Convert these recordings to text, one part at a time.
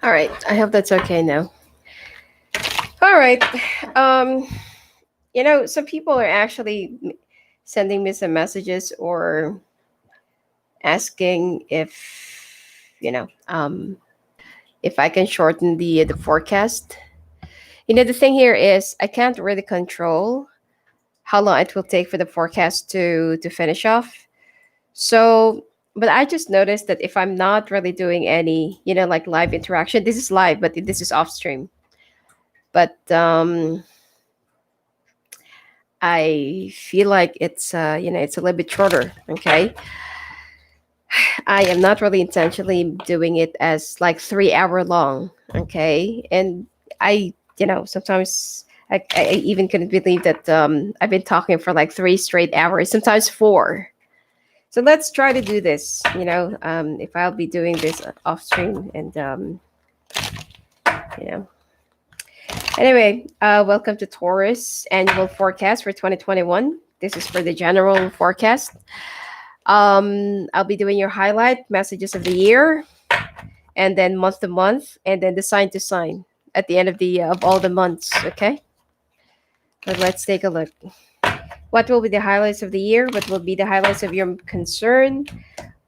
All right. I hope that's okay now. All right. Um, some people are actually sending me some messages or asking if I can shorten the forecast. The thing here is I can't really control how long it will take for the forecast to finish off. So, but I just noticed that if I'm not really doing any, like live interaction, this is live, but this is off stream. But I feel like it's a little bit shorter. Okay, I am not really intentionally doing it as like 3 hour long. Okay, and sometimes I even couldn't believe that I've been talking for like 3 straight hours, sometimes four. So let's try to do this. If I'll be doing this off stream and you know. Anyway, welcome to Taurus annual forecast for 2021. This is for the general forecast. I'll be doing your highlight messages of the year, and then month to month, and then the sign to sign at the end of all the months. Okay, but let's take a look. What will be the highlights of the year? What will be the highlights of your concern?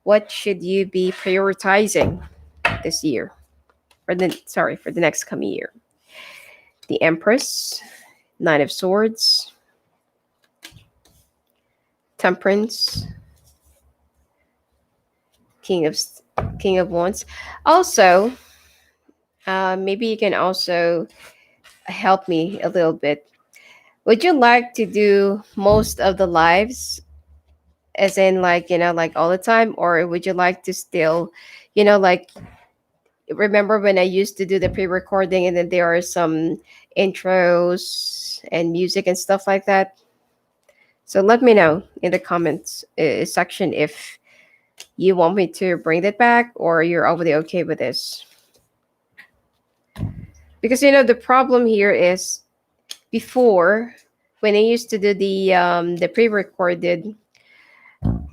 What should you be prioritizing this year, for the next coming year? The Empress, Nine of Swords, Temperance, King of King of Wands. Also, maybe you can also help me a little bit. Would you like to do most of the lives, as in like like all the time, or would you like to still, like remember when I used to do the pre-recording and then there are some intros and music and stuff like that? So let me know in the comments section if you want me to bring that back or you're already okay with this. Because the problem here is before, when I used to do the pre-recorded,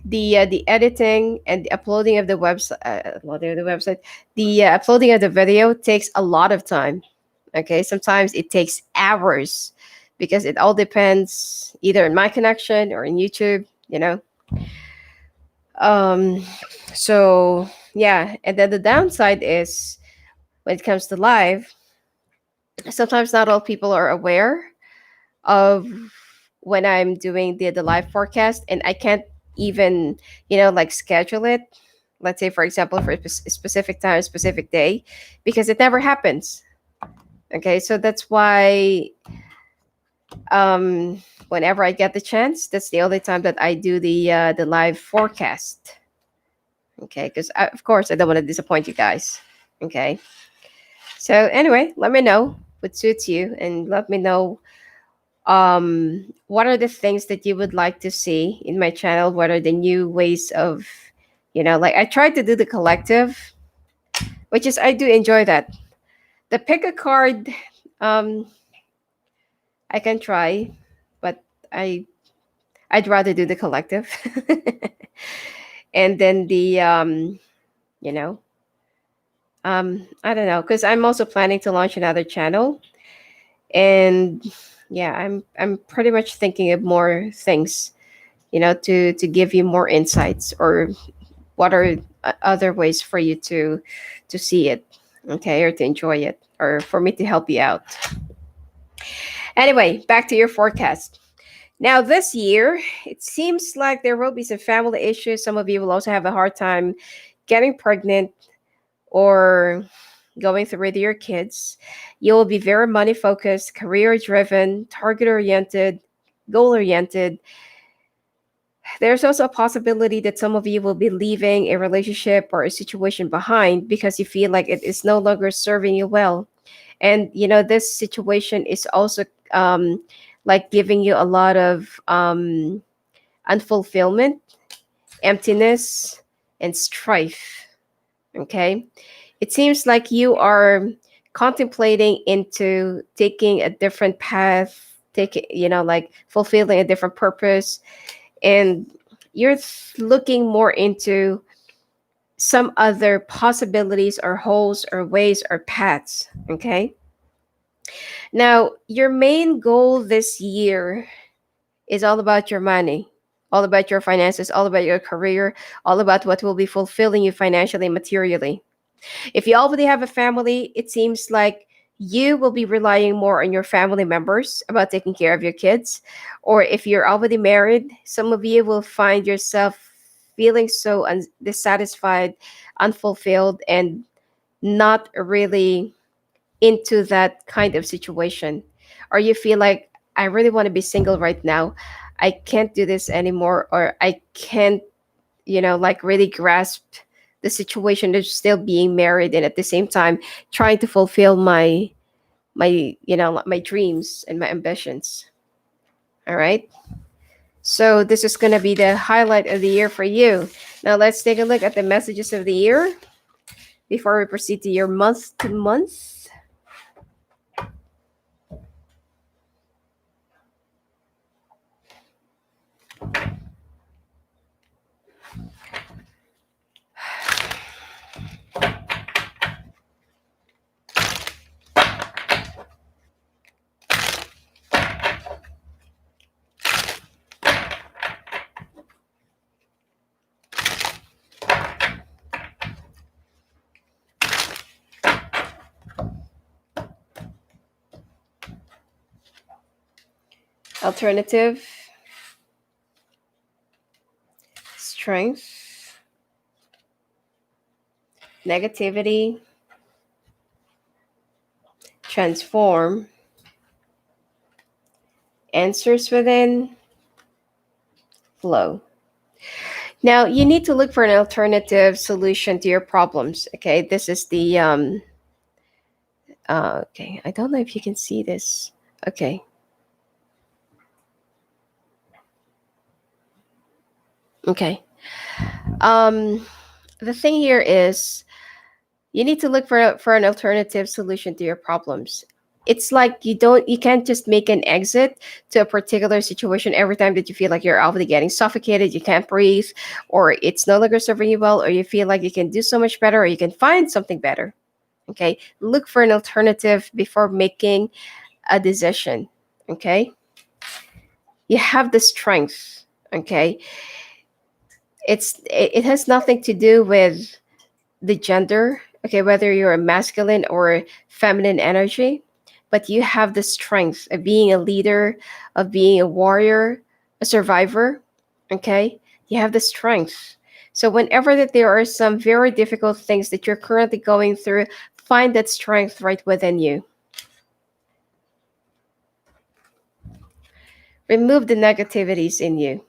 the editing and the uploading of the website, the uploading of the video takes a lot of time. Okay, sometimes it takes hours because it all depends either in my connection or in YouTube. Um, so yeah, and then the downside is when it comes to live, sometimes not all people are aware of when I'm doing the live forecast, and I can't even like schedule it. Let's say, for example, for a specific time, specific day, because it never happens. Okay, so that's why whenever I get the chance, that's the only time that I do the live forecast. Okay, because of course I don't want to disappoint you guys. Okay, so anyway, let me know what suits you, and let me know what are the things that you would like to see in my channel. What are the new ways of like I tried to do the collective, which is I do enjoy that. The pick a card, um I can try, but I'd rather do the collective. And then the you know I don't know, because I'm also planning to launch another channel, and yeah, I'm pretty much thinking of more things, to give you more insights, or what are other ways for you to see it, okay, or to enjoy it, or for me to help you out. Anyway, back to your forecast. Now, this year, it seems like there will be some family issues. Some of you will also have a hard time getting pregnant or going through with your kids. You will be very money focused, career driven, target oriented, goal oriented. There's also a possibility that some of you will be leaving a relationship or a situation behind because you feel like it is no longer serving you well. And this situation is also like giving you a lot of unfulfillment, emptiness, and strife. Okay, it seems like you are contemplating into taking a different path, taking like fulfilling a different purpose, and you're looking more into some other possibilities or holes or ways or paths. Okay. Now, your main goal this year is all about your money, all about your finances, all about your career, all about what will be fulfilling you financially and materially. If you already have a family, it seems like you will be relying more on your family members about taking care of your kids. Or if you're already married, some of you will find yourself feeling so dissatisfied, unfulfilled, and not really into that kind of situation. Or you feel like, I really want to be single right now. I can't do this anymore, or I can't, like really grasp the situation of still being married and at the same time trying to fulfill my dreams and my ambitions. All right. So this is going to be the highlight of the year for you. Now let's take a look at the messages of the year before we proceed to your month to month. Alternative, strength, negativity, transform, answers within, flow. Now you need to look for an alternative solution to your problems. Okay, this is the okay, I don't know if you can see this. Okay. Okay. Um, the thing here is you need to look for an alternative solution to your problems. It's like you can't just make an exit to a particular situation every time that you feel like you're already getting suffocated, you can't breathe, or it's no longer serving you well, or you feel like you can do so much better, or you can find something better. Okay. Look for an alternative before making a decision. Okay. You have the strength. Okay. It has nothing to do with the gender, okay, whether you're a masculine or feminine energy, but you have the strength of being a leader, of being a warrior, a survivor, okay? You have the strength. So whenever that there are some very difficult things that you're currently going through, find that strength right within you. Remove the negativities in you.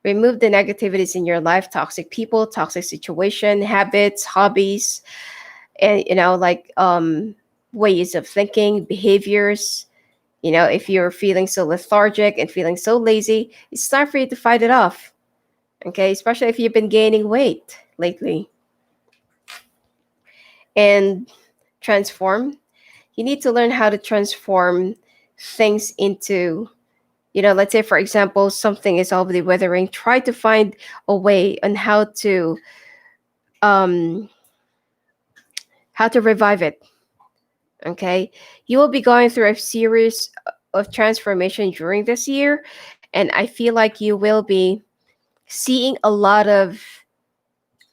Remove the negativities in your life, toxic people, toxic situation, habits, hobbies, and like ways of thinking, behaviors. If you're feeling so lethargic and feeling so lazy, it's time for you to fight it off. Okay, especially if you've been gaining weight lately. And transform. You need to learn how to transform things into, let's say for example, something is already withering. Try to find a way on um how to revive it. Okay, you will be going through a series of transformation during this year, and I feel like you will be seeing a lot of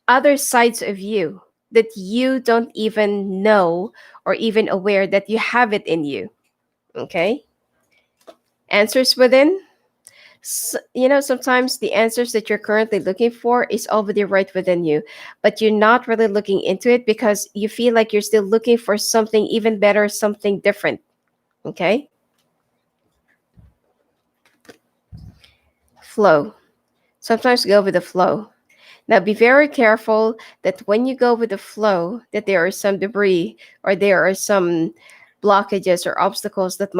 other sides of you that you don't even know or even aware that you have it in you. Okay, answers within. Sometimes the answers that you're currently looking for is already right within you, but you're not really looking into it because you feel like you're still looking for something even better, something different. Okay. Flow. Sometimes go with the flow. Now be very careful that when you go with the flow, that there are some debris or there are some blockages or obstacles that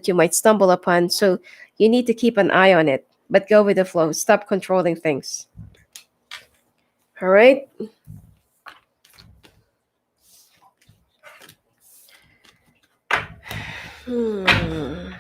you might stumble upon. So you need to keep an eye on it, but go with the flow. Stop controlling things. All right. Hmm.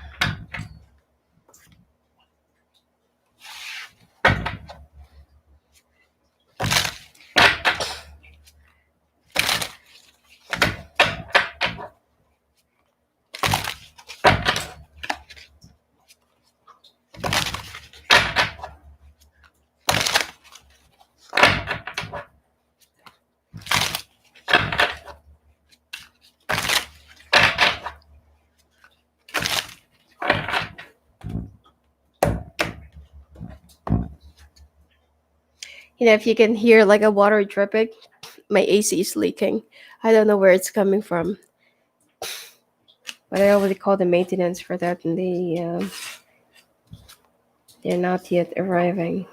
If you can hear like a water dripping, my AC is leaking. I don't know where it's coming from, but I already called the maintenance for that, and they're not yet arriving.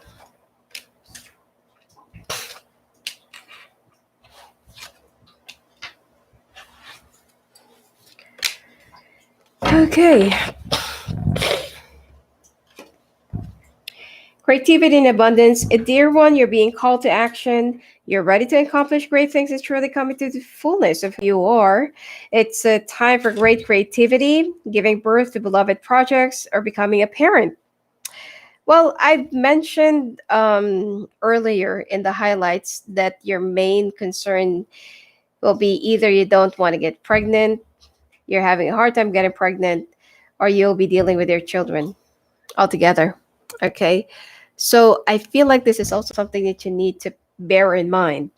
Okay. Creativity and abundance. A dear one, you're being called to action. You're ready to accomplish great things and truly come into the fullness of who you are. It's a time for great creativity, giving birth to beloved projects, or becoming a parent. Well, I mentioned earlier in the highlights that your main concern will be either you don't want to get pregnant, you're having a hard time getting pregnant, or you'll be dealing with your children altogether. Okay. So I feel like this is also something that you need to bear in mind.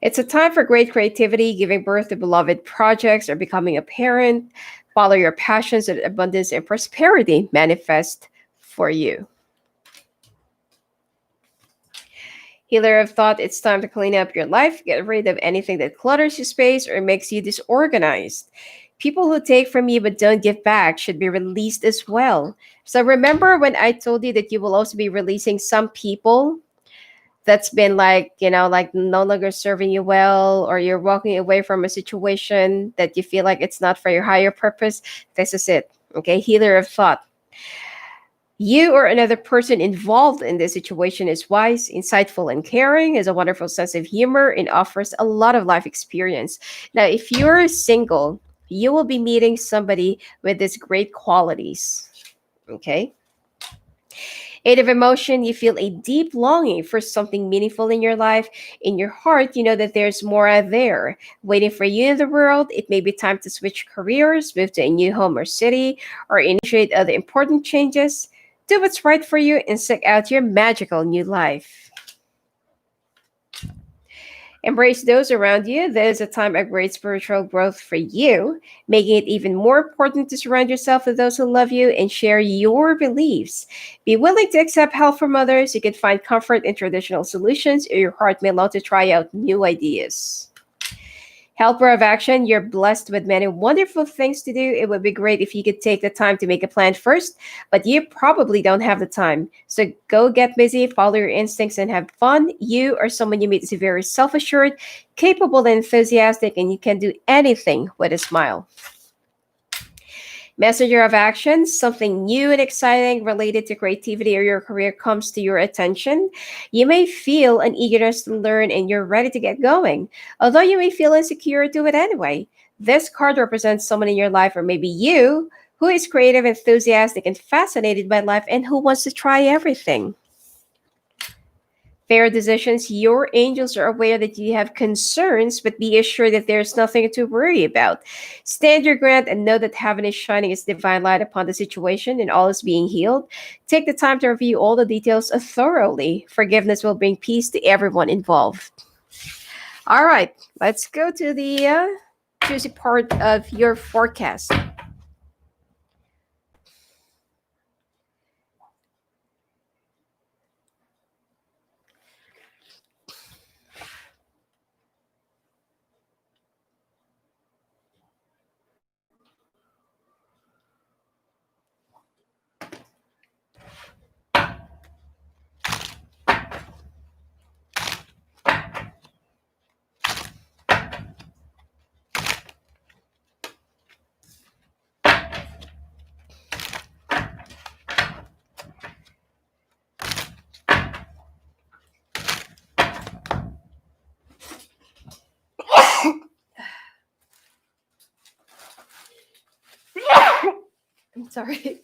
It's a time for great creativity, giving birth to beloved projects, or becoming a parent. Follow your passions and abundance and prosperity manifest for you. Healer of thought, it's time to clean up your life, get rid of anything that clutters your space or makes you disorganized. People who take from you but don't give back should be released as well. So remember when I told you that you will also be releasing some people that's been like, like no longer serving you well, or you're walking away from a situation that you feel like it's not for your higher purpose. This is it. Okay, healer of thought. You or another person involved in this situation is wise, insightful, and caring, has a wonderful sense of humor, and offers a lot of life experience. Now, if you're single, you will be meeting somebody with these great qualities. Okay. Eight of emotion, you feel a deep longing for something meaningful in your life. In your heart, you know that there's more out there waiting for you in the world. It may be time to switch careers, move to a new home or city, or initiate other important changes. Do what's right for you and seek out your magical new life. Embrace those around you. There's a time of great spiritual growth for you, making it even more important to surround yourself with those who love you and share your beliefs. Be willing to accept help from others. You can find comfort in traditional solutions, or your heart may long to try out new ideas. Helper of action, you're blessed with many wonderful things to do. It would be great if you could take the time to make a plan first, but you probably don't have the time. So go get busy, follow your instincts, and have fun. You or someone you meet is very self assured, capable, and enthusiastic, and you can do anything with a smile. Messenger of action, something new and exciting related to creativity or your career comes to your attention. You may feel an eagerness to learn and you're ready to get going. Although you may feel insecure, do it anyway. This card represents someone in your life, or maybe you, who is creative, enthusiastic, and fascinated by life and who wants to try everything. Fair decisions, your angels are aware that you have concerns, but be assured that there's nothing to worry about. Stand your ground and know that heaven is shining its divine light upon the situation and all is being healed. Take the time to review all the details thoroughly. Forgiveness will bring peace to everyone involved. All right, let's go to the juicy part of your forecast. I'm sorry.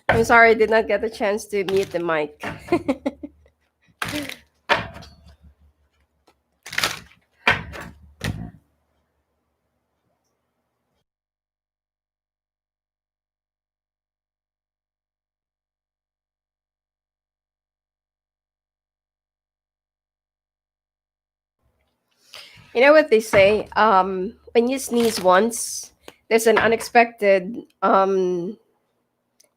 I'm sorry, I did not get the chance to mute the mic. You know what they say? When you sneeze once, there's an unexpected either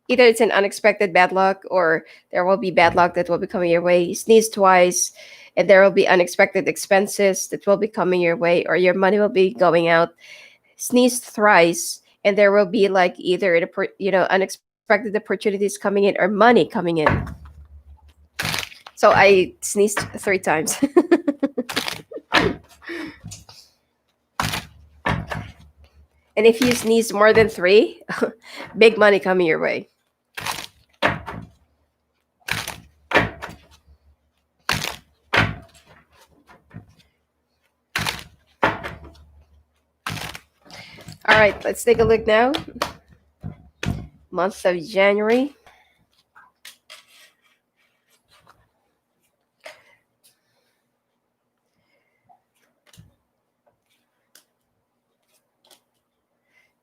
it's an unexpected bad luck, or there will be bad luck that will be coming your way. You sneeze twice and there will be unexpected expenses that will be coming your way, or your money will be going out. Sneeze thrice and there will be like either unexpected opportunities coming in or money coming in. So I sneezed 3 times. And if you sneeze more than three, big money coming your way. All right, let's take a look now. Month of January.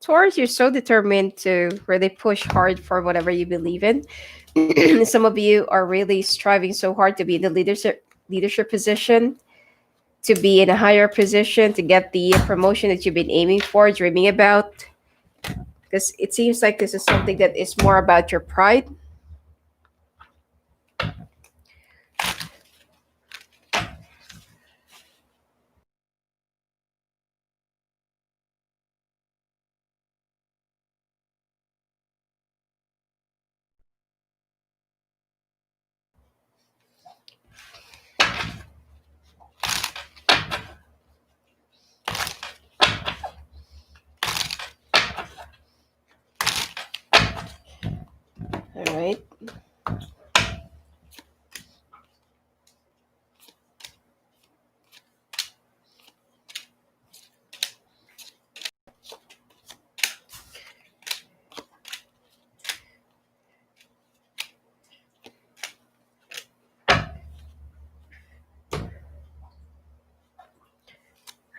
Taurus, you're so determined to really push hard for whatever you believe in. Some of you are really striving so hard to be in the leadership position, to be in a higher position, to get the promotion that you've been aiming for, dreaming about. Because it seems like this is something that is more about your pride. All right.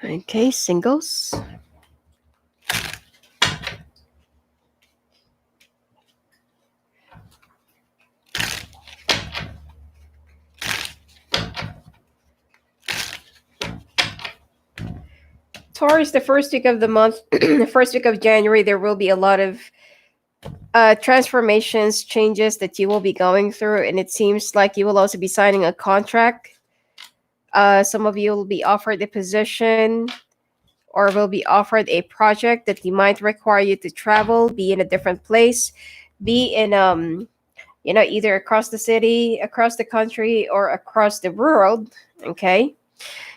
Okay, singles. Taurus, the first week of the month, the first week of January, there will be a lot of transformations, changes that you will be going through, and it seems like you will also be signing a contract. Some of you will be offered a position or will be offered a project that you might require you to travel, be in a different place, be in either across the city, across the country, or across the world. Okay.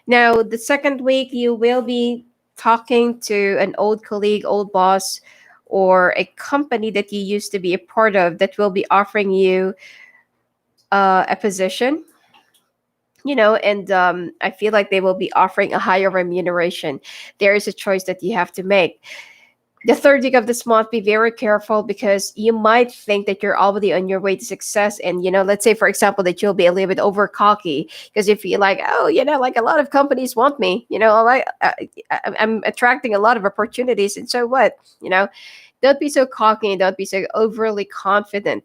Now, the second week, you will be talking to an old colleague, old boss, or a company that you used to be a part of that will be offering you a position, and I feel like they will be offering a higher remuneration. There is a choice that you have to make. The third week of this month, be very careful because you might think that you're already on your way to success. And, let's say, for example, that you'll be a little bit over cocky because you feel like, oh, like a lot of companies want me, I'm attracting a lot of opportunities. And so what, don't be so cocky and don't be so overly confident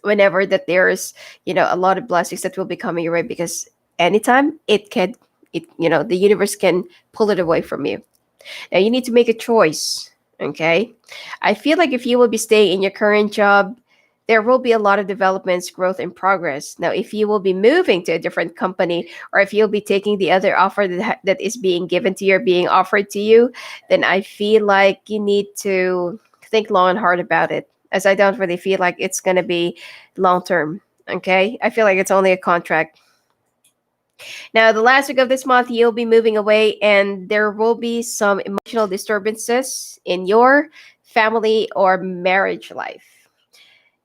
whenever that there's, a lot of blessings that will be coming your way, because anytime the universe can pull it away from you. Now you need to make a choice. Okay. I feel like if you will be staying in your current job, there will be a lot of developments, growth, and progress. Now, if you will be moving to a different company, or if you'll be taking the other offer that is being given to you or being offered to you, then I feel like you need to think long and hard about it, as I don't really feel like it's going to be long term. Okay. I feel like it's only a contract. Now, the last week of this month, you'll be moving away, and there will be some emotional disturbances in your family or marriage life.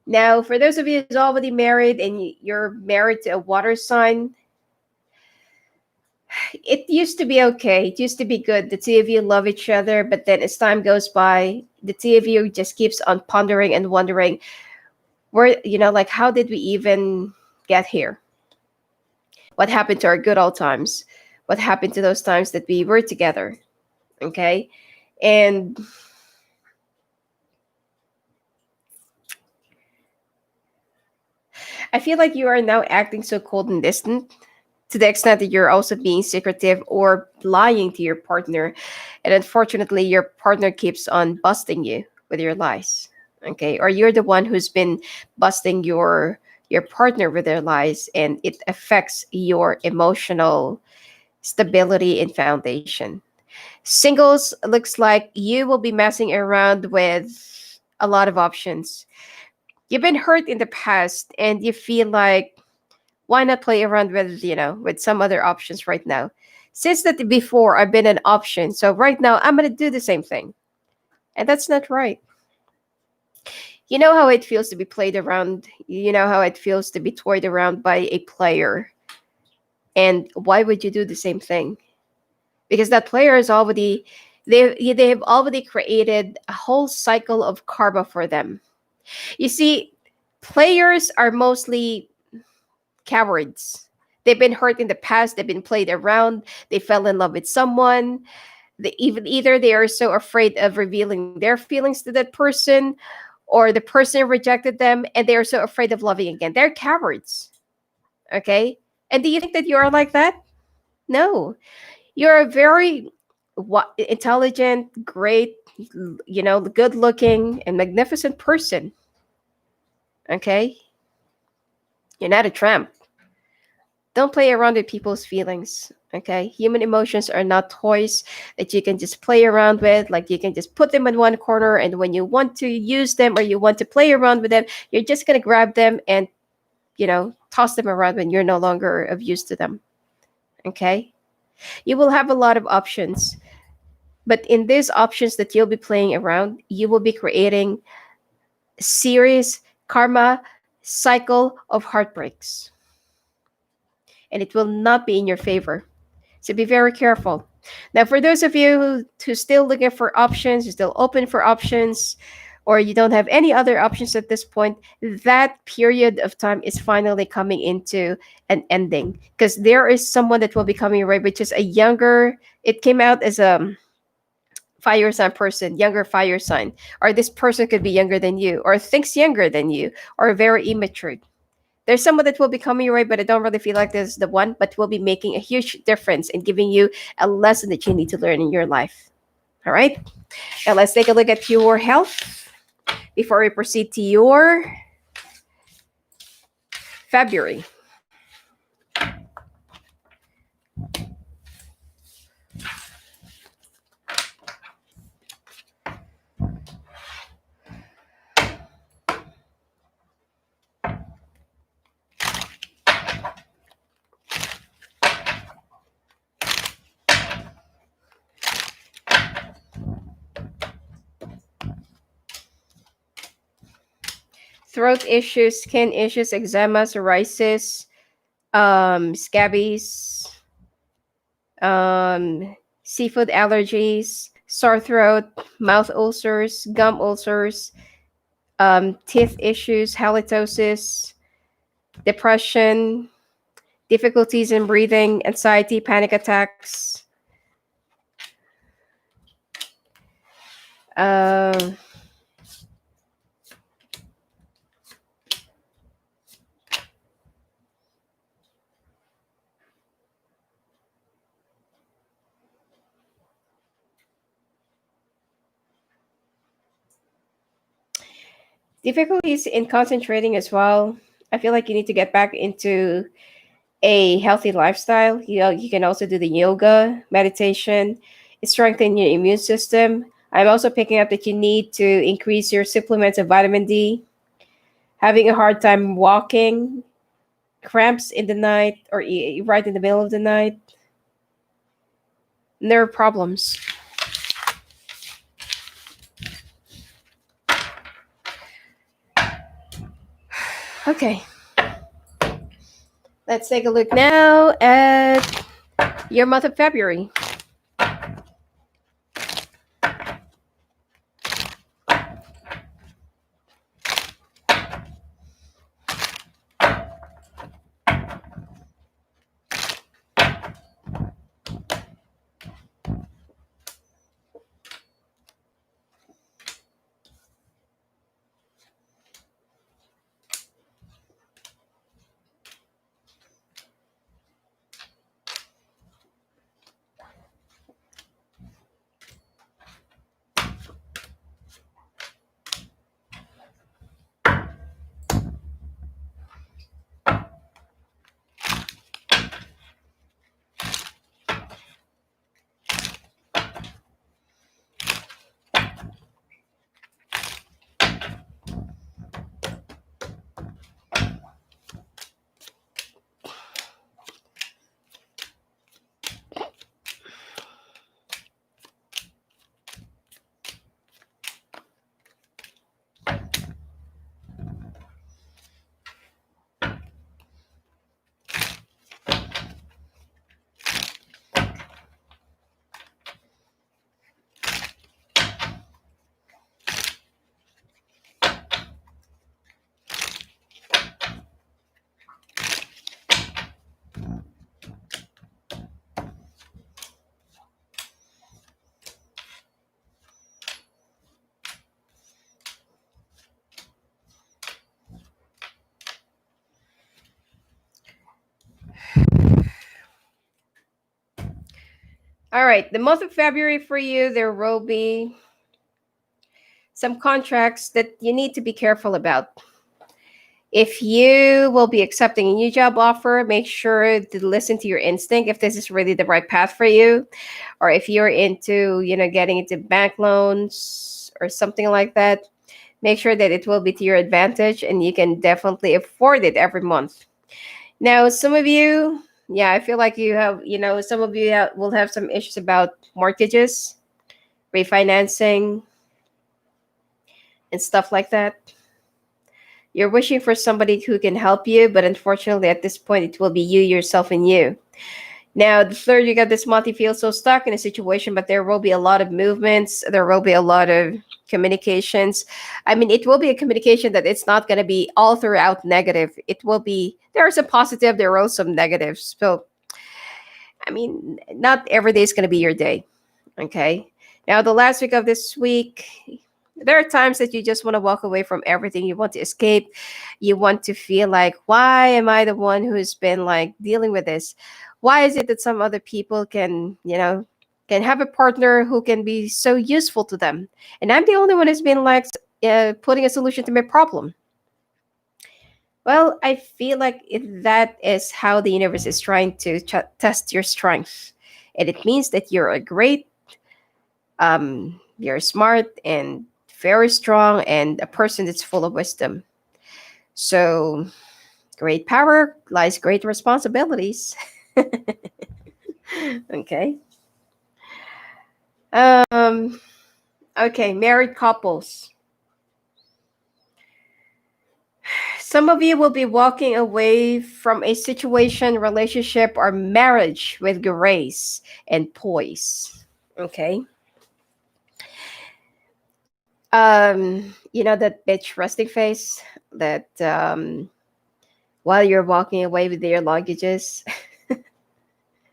Now, for those of you who's already married and you're married to a water sign, it used to be okay. It used to be good. The two of you love each other, but then as time goes by, the two of you just keeps on pondering and wondering where, like, how did we even get here? What happened to our good old times? What happened to those times that we were together? Okay. And I feel like you are now acting so cold and distant. to the extent that you're also being secretive or lying to your partner. And unfortunately, your partner keeps on busting you with your lies. Okay. Or you're the one who's been busting your partner with their lies, and it affects your emotional stability and foundation. Singles looks like you will be messing around with a lot of options. You've been hurt in the past and you feel like, why not play around with, with some other options right now? Since that before I've been an option, so right now I'm going to do the same thing. And that's not right. You know how it feels to be played around. You know how it feels to be toyed around by a player. And why would you do the same thing? Because that player is already, they have already created a whole cycle of karma for them. You see, players are mostly cowards. They've been hurt in the past, they've been played around, they fell in love with someone. Either they are so afraid of revealing their feelings to that person, or the person rejected them and they are so afraid of loving again. They're cowards. Okay? And do you think that you are like that? No. You're a very intelligent, great, good looking, and magnificent person. Okay? You're not a tramp. Don't play around with people's feelings. Okay? Human emotions are not toys that you can just play around with. Like you can just put them in one corner, and when you want to use them or you want to play around with them, you're just going to grab them and, toss them around when you're no longer of use to them. Okay? You will have a lot of options. But in these options that you'll be playing around, you will be creating a series karma cycle of heartbreaks. And it will not be in your favor. So be very careful. Now, for those of you who's still looking for options, you're still open for options, or you don't have any other options at this point, that period of time is finally coming into an ending. Because there is someone that will be coming right, which is a younger, it came out as a fire sign person, younger fire sign, or this person could be younger than you, or thinks younger than you, or very immature. There's someone that will be coming your way, but I don't really feel like this is the one, but will be making a huge difference in giving you a lesson that you need to learn in your life. All right. Now let's take a look at your health before we proceed to your February. Throat issues, skin issues, eczema, psoriasis, scabies, seafood allergies, sore throat, mouth ulcers, gum ulcers, teeth issues, halitosis, depression, difficulties in breathing, anxiety, panic attacks. Uh, Difficulties in concentrating as well. I feel like you need to get back into a healthy lifestyle. You can also do the yoga, meditation. It strengthens your immune system. I'm also picking up that you need to increase your supplements of vitamin D. Having a hard time walking, cramps in the night or right in the middle of the night, nerve problems. Okay, let's take a look now at your month of February. All right, the month of February for you, there will be some contracts that you need to be careful about. If you will be accepting a new job offer, make sure to listen to your instinct if this is really the right path for you, or if you're into, getting into bank loans or something like that. Make sure that it will be to your advantage and you can definitely afford it every month. Now, some of you, yeah, I feel like you have, some of you will have some issues about mortgages, refinancing, and stuff like that. You're wishing for somebody who can help you, but unfortunately, at this point, it will be you, yourself, and you. Now, the third, you got this month, you feel so stuck in a situation, but there will be a lot of movements. There will be a lot of communications. I mean, it will be a communication that it's not going to be all throughout negative. It will be, there are some positive, there are also some negatives. So, I mean, not every day is going to be your day. Okay. Now, the last week of this week, there are times that you just want to walk away from everything. You want to escape. You want to feel like, why am I the one who's been like dealing with this? Why is it that some other people can have a partner who can be so useful to them? And I'm the only one who's been like putting a solution to my problem. Well, I feel like that is how the universe is trying to test your strength. And it means that you're a great, you're smart and very strong and a person that's full of wisdom. So, great power lies great responsibilities. Okay. Um, okay, married couples. Some of you will be walking away from a situation, relationship, or marriage with grace and poise. Okay. That bitch resting face that while you're walking away with your luggages.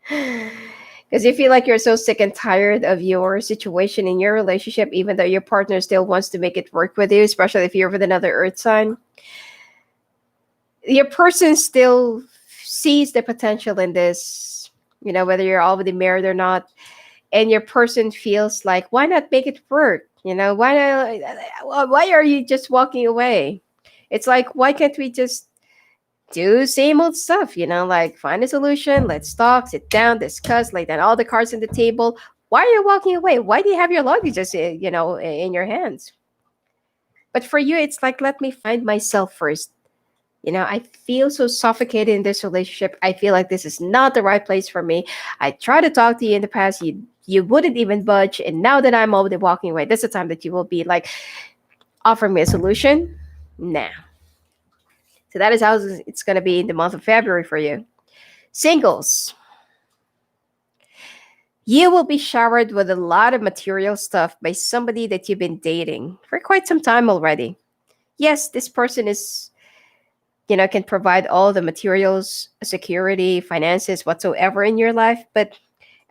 Because you feel like you're so sick and tired of your situation in your relationship, even though your partner still wants to make it work with you, especially if you're with another earth sign. Your person still sees the potential in this, whether you're already married or not. And your person feels like, why not make it work? Why are you just walking away? It's like, why can't we just do same old stuff, like find a solution, let's talk, sit down, discuss, lay down all the cards on the table. Why are you walking away? Why do you have your luggage just, in your hands? But for you, it's like, let me find myself first. I feel so suffocated in this relationship. I feel like this is not the right place for me. I tried to talk to you in the past. You wouldn't even budge. And now that I'm already walking away, this is the time that you will be like, offering me a solution. Nah. So that is how it's going to be in the month of February for you. Singles. You will be showered with a lot of material stuff by somebody that you've been dating for quite some time already. Yes, this person is, can provide all the materials, security, finances, whatsoever in your life. But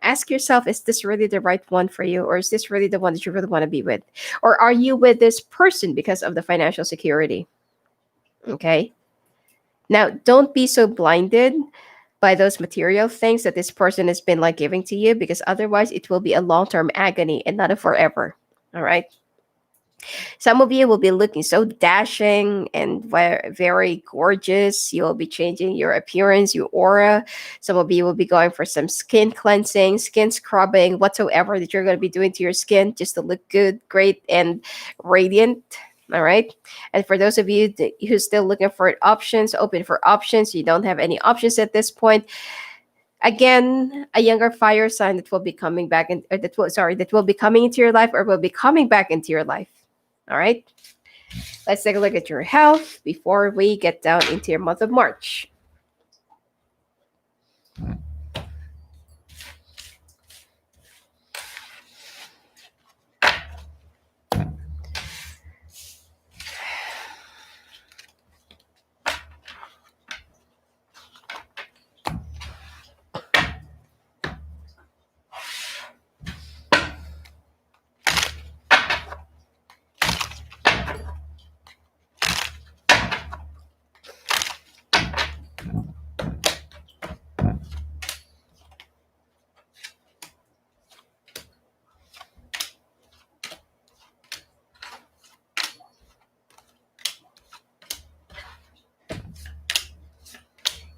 ask yourself, is this really the right one for you? Or is this really the one that you really want to be with? Or are you with this person because of the financial security? Okay. Now, don't be so blinded by those material things that this person has been like giving to you, because otherwise it will be a long-term agony and not a forever. All right. Some of you will be looking so dashing and very gorgeous. You will be changing your appearance, your aura. Some of you will be going for some skin cleansing, skin scrubbing, whatsoever that you're going to be doing to your skin just to look good, great, and radiant. All right. And for those of you who's still looking for options, open for options, you don't have any options at this point. Again, a younger fire sign that will be coming back in, or that will be coming into your life or will be coming back into your life. All right. Let's take a look at your health before we get down into your month of March.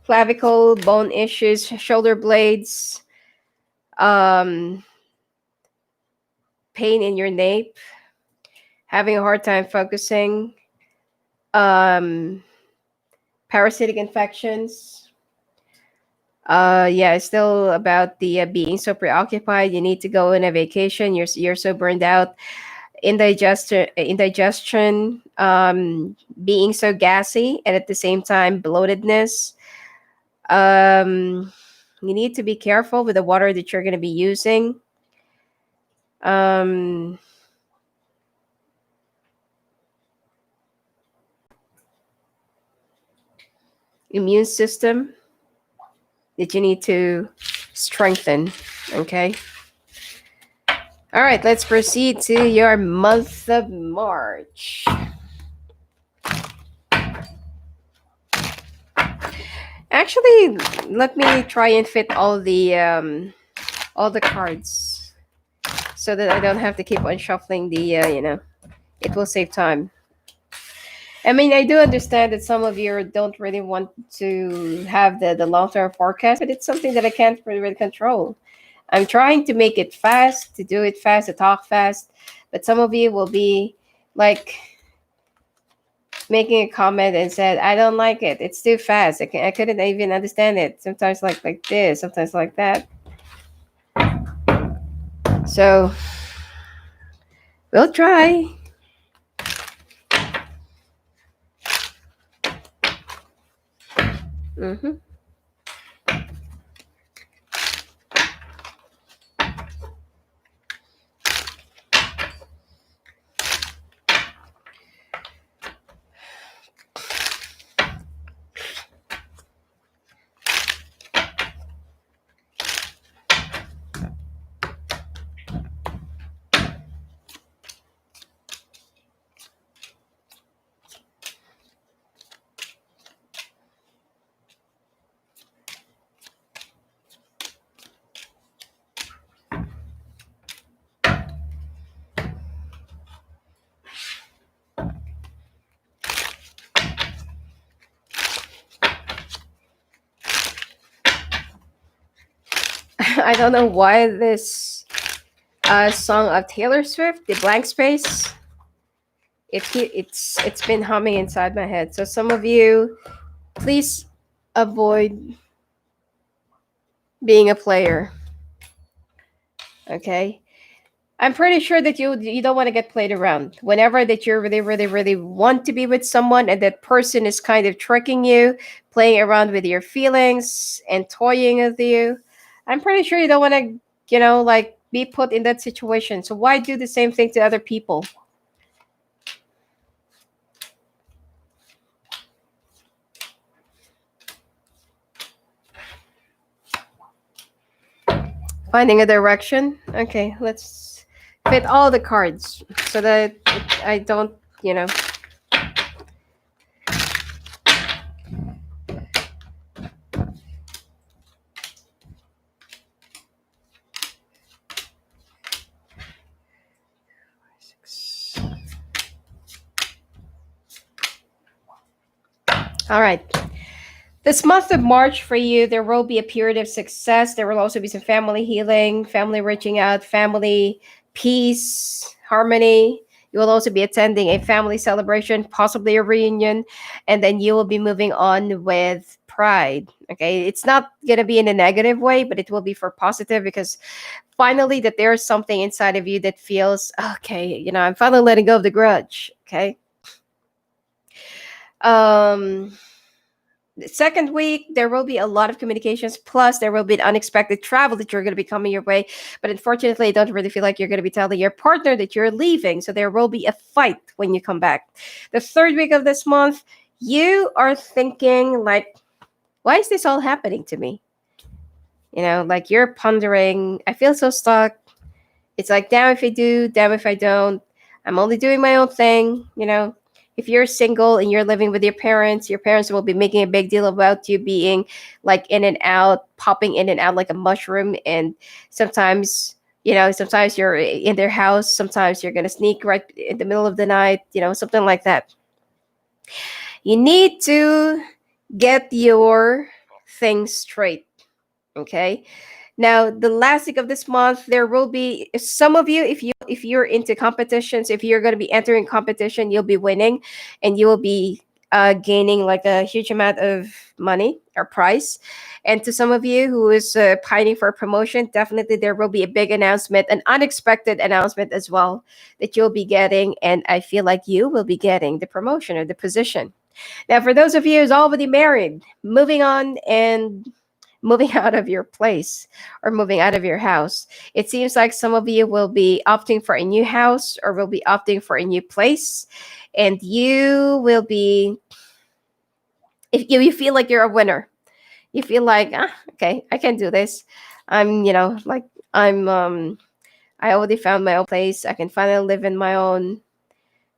clavicle, bone issues, shoulder blades, um, pain in your nape, having a hard time focusing, um, parasitic infections. Yeah, it's still about the being so preoccupied. You need to go on a vacation. You're so burned out. Indigestion, being so gassy, and at the same time bloatedness. Um, you need to be careful with the water that you're going to be using. Um, immune system that you need to strengthen. Okay. All right, let's proceed to your month of March. Actually, let me try and fit all the cards so that I don't have to keep on shuffling it will save time. I mean, I do understand that some of you don't really want to have the long-term forecast, but it's something that I can't really control. I'm trying to make it fast, to do it fast, to talk fast, but some of you will be like making a comment and said, "I don't like it. It's too fast. I couldn't even understand it. Sometimes like this, sometimes like that." So we'll try. Hmm. I don't know why this song of Taylor Swift, "The Blank Space," it's been humming inside my head. So some of you, please avoid being a player. Okay. I'm pretty sure that you don't want to get played around. Whenever that you really, really, really want to be with someone and that person is kind of tricking you, playing around with your feelings and toying with you, I'm pretty sure you don't want to, like be put in that situation. So why do the same thing to other people? Finding a direction. Okay, let's fit all the cards so that I don't, you know. All right. This month of March for you, there will be a period of success. There will also be some family healing, family reaching out, family peace, harmony. You will also be attending a family celebration, possibly a reunion, and then you will be moving on with pride. Okay, it's not going to be in a negative way, but it will be for positive because finally that there's something inside of you that feels okay. I'm finally letting go of the grudge. Okay. Um, the second week there will be a lot of communications, plus there will be an unexpected travel that you're going to be coming your way, but unfortunately I don't really feel like you're going to be telling your partner that you're leaving, so there will be a fight when you come back. The third week of this month, you are thinking like, why is this all happening to me? Like you're pondering, I feel so stuck. It's like, damn if I do, damn if I don't. I'm only doing my own thing. If you're single and you're living with your parents will be making a big deal about you being like in and out, popping in and out like a mushroom. And sometimes you're in their house, sometimes you're going to sneak right in the middle of the night, something like that. You need to get your things straight. Okay. Now, the last week of this month, there will be some of you, if you're into competitions, if you're going to be entering competition, you'll be winning, and you will be gaining like a huge amount of money or prize. And to some of you who is pining for a promotion, definitely there will be a big announcement, an unexpected announcement as well that you'll be getting. And I feel like you will be getting the promotion or the position. Now, for those of you who's already married, moving on and moving out of your place or moving out of your house. It seems like some of you will be opting for a new house or will be opting for a new place. And you will be, if you feel like you're a winner, you feel like, okay, I can do this. I'm, like I already found my own place. I can finally live in my own.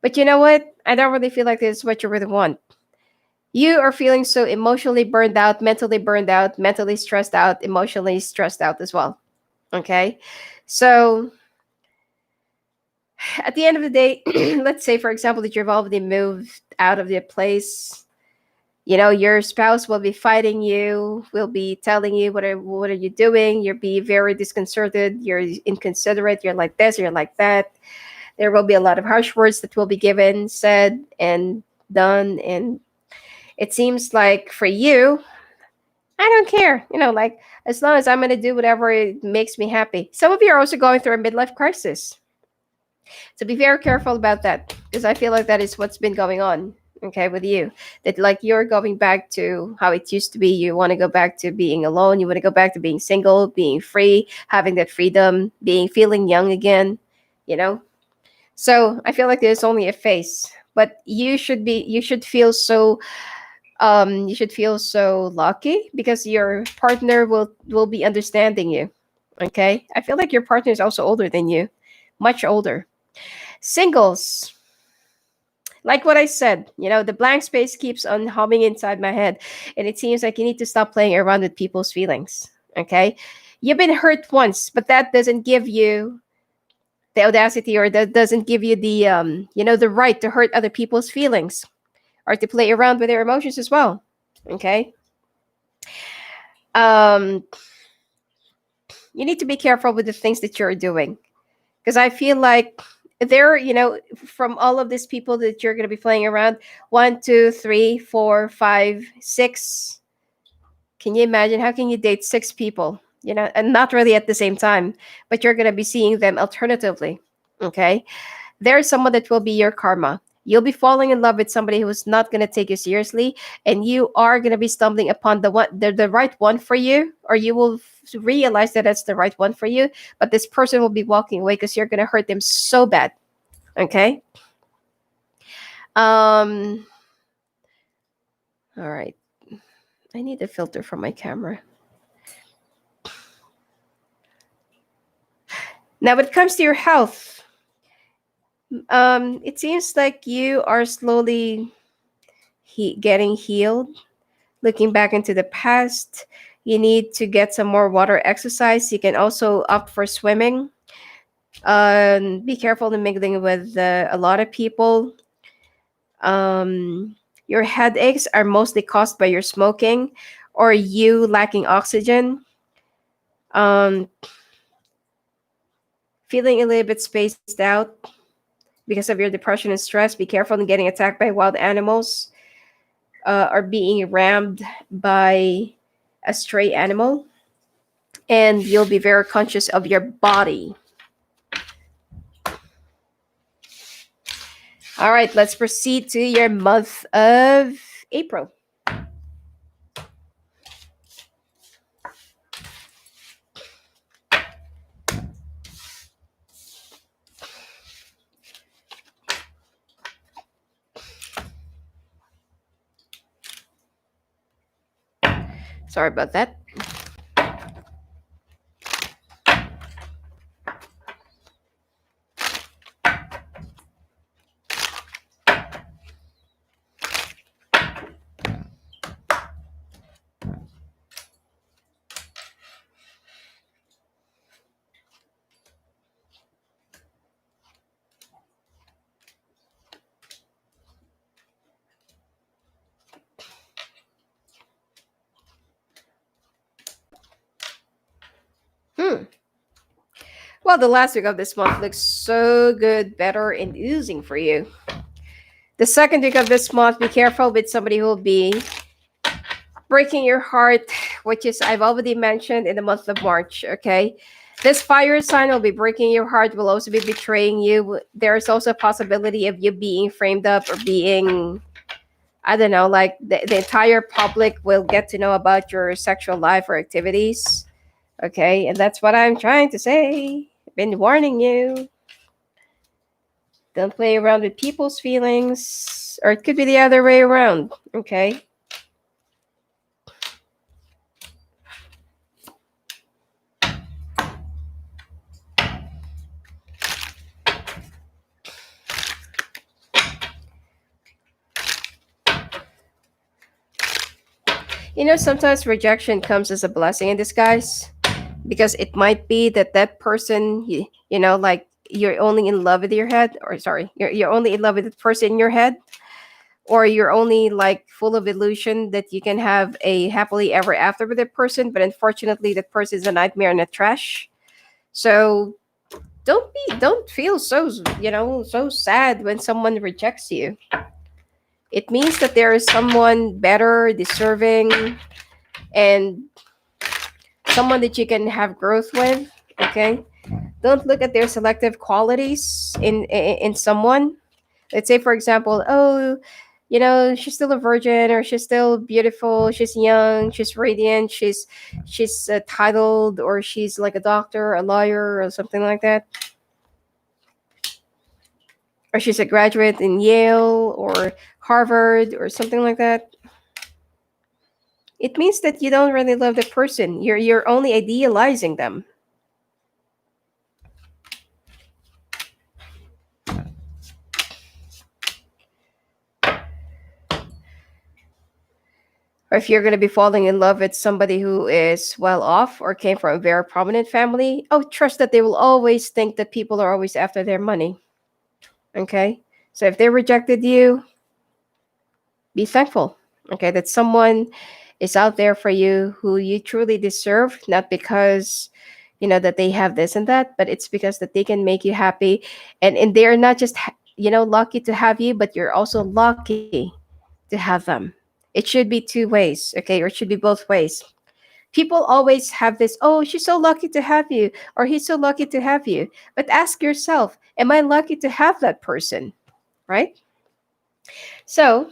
But you know what? I don't really feel like this is what you really want. You are feeling so emotionally burned out, mentally stressed out, emotionally stressed out as well. Okay. So at the end of the day, let's say, for example, that you've already moved out of the place. Your spouse will be fighting you, will be telling you, what are you doing? You'll be very disconcerted. You're inconsiderate. You're like this, you're like that. There will be a lot of harsh words that will be given, said, and done. And it seems like for you, I don't care. Like as long as I'm going to do whatever it makes me happy. Some of you are also going through a midlife crisis. So be very careful about that because I feel like that is what's been going on, okay, with you. That like you're going back to how it used to be. You want to go back to being alone. You want to go back to being single, being free, having that freedom, feeling young again, you know? So I feel like there's only a phase, but you should feel so lucky because your partner will be understanding you. Okay? I feel like your partner is also older than you, much older. Singles, like what I said, the blank space keeps on humming inside my head, and it seems like you need to stop playing around with people's feelings. Okay? You've been hurt once, but that doesn't give you the audacity, or that doesn't give you the right to hurt other people's feelings or to play around with their emotions as well. Okay? um you need to be careful with the things that you're doing, because I feel like there, from all of these people that you're going to be playing around, 1, 2, 3, 4, 5, 6, can you imagine how can you date 6 people, and not really at the same time, but you're going to be seeing them alternatively. Okay, there's someone that will be your karma. You'll be falling in love with somebody who's not going to take you seriously, and you are going to be stumbling upon the right one for you, or you will realize that that's the right one for you, but this person will be walking away because you're going to hurt them so bad. Okay. um all right, I need a filter for my camera. Now when it comes to your health, it seems like you are slowly getting healed. Looking back into the past, you need to get some more water exercise. You can also opt for swimming. Be careful in mingling with a lot of people. Your headaches are mostly caused by your smoking or you lacking oxygen. Um, Feeling a little bit spaced out because of your depression and stress. Be careful in getting attacked by wild animals or being rammed by a stray animal. And you'll be very conscious of your body. All right, let's proceed to your month of April. Sorry about that. Well, the last week of this month looks so good, better, and oozing for you. The second week of this month, be careful with somebody who will be breaking your heart, which is I've already mentioned in the month of March. Okay, this fire sign will be breaking your heart, will also be betraying you. There's also a possibility of you being framed up or being, I don't know, like the entire public will get to know about your sexual life or activities. Okay, and that's what I'm trying to say. I've been warning you. Don't play around with people's feelings, or it could be the other way around. Okay. Sometimes rejection comes as a blessing in disguise because it might be that that person, like you're only in love with your head, or sorry, you're only in love with the person in your head, or you're only like full of illusion that you can have a happily ever after with that person, but unfortunately that person is a nightmare and a trash. So don't feel so sad when someone rejects you. It means that there is someone better, deserving, and someone that you can have growth with. Okay, don't look at their selective qualities in someone. Let's say, for example, oh, she's still a virgin, or she's still beautiful, she's young, she's radiant, she's titled, or she's like a doctor, a lawyer, or something like that, or she's a graduate in Yale or Harvard or something like that. It means that you don't really love the person. You're only idealizing them. Or if you're going to be falling in love with somebody who is well off or came from a very prominent family, oh, trust that they will always think that people are always after their money. Okay? So if they rejected you, be thankful. Okay? That someone is out there for you who you truly deserve, not because that they have this and that, but it's because that they can make you happy, and they're not just lucky to have you, but you're also lucky to have them. It should be two ways, okay, or it should be both ways. People always have this, oh, she's so lucky to have you, or he's so lucky to have you, but ask yourself, am I lucky to have that person, right? So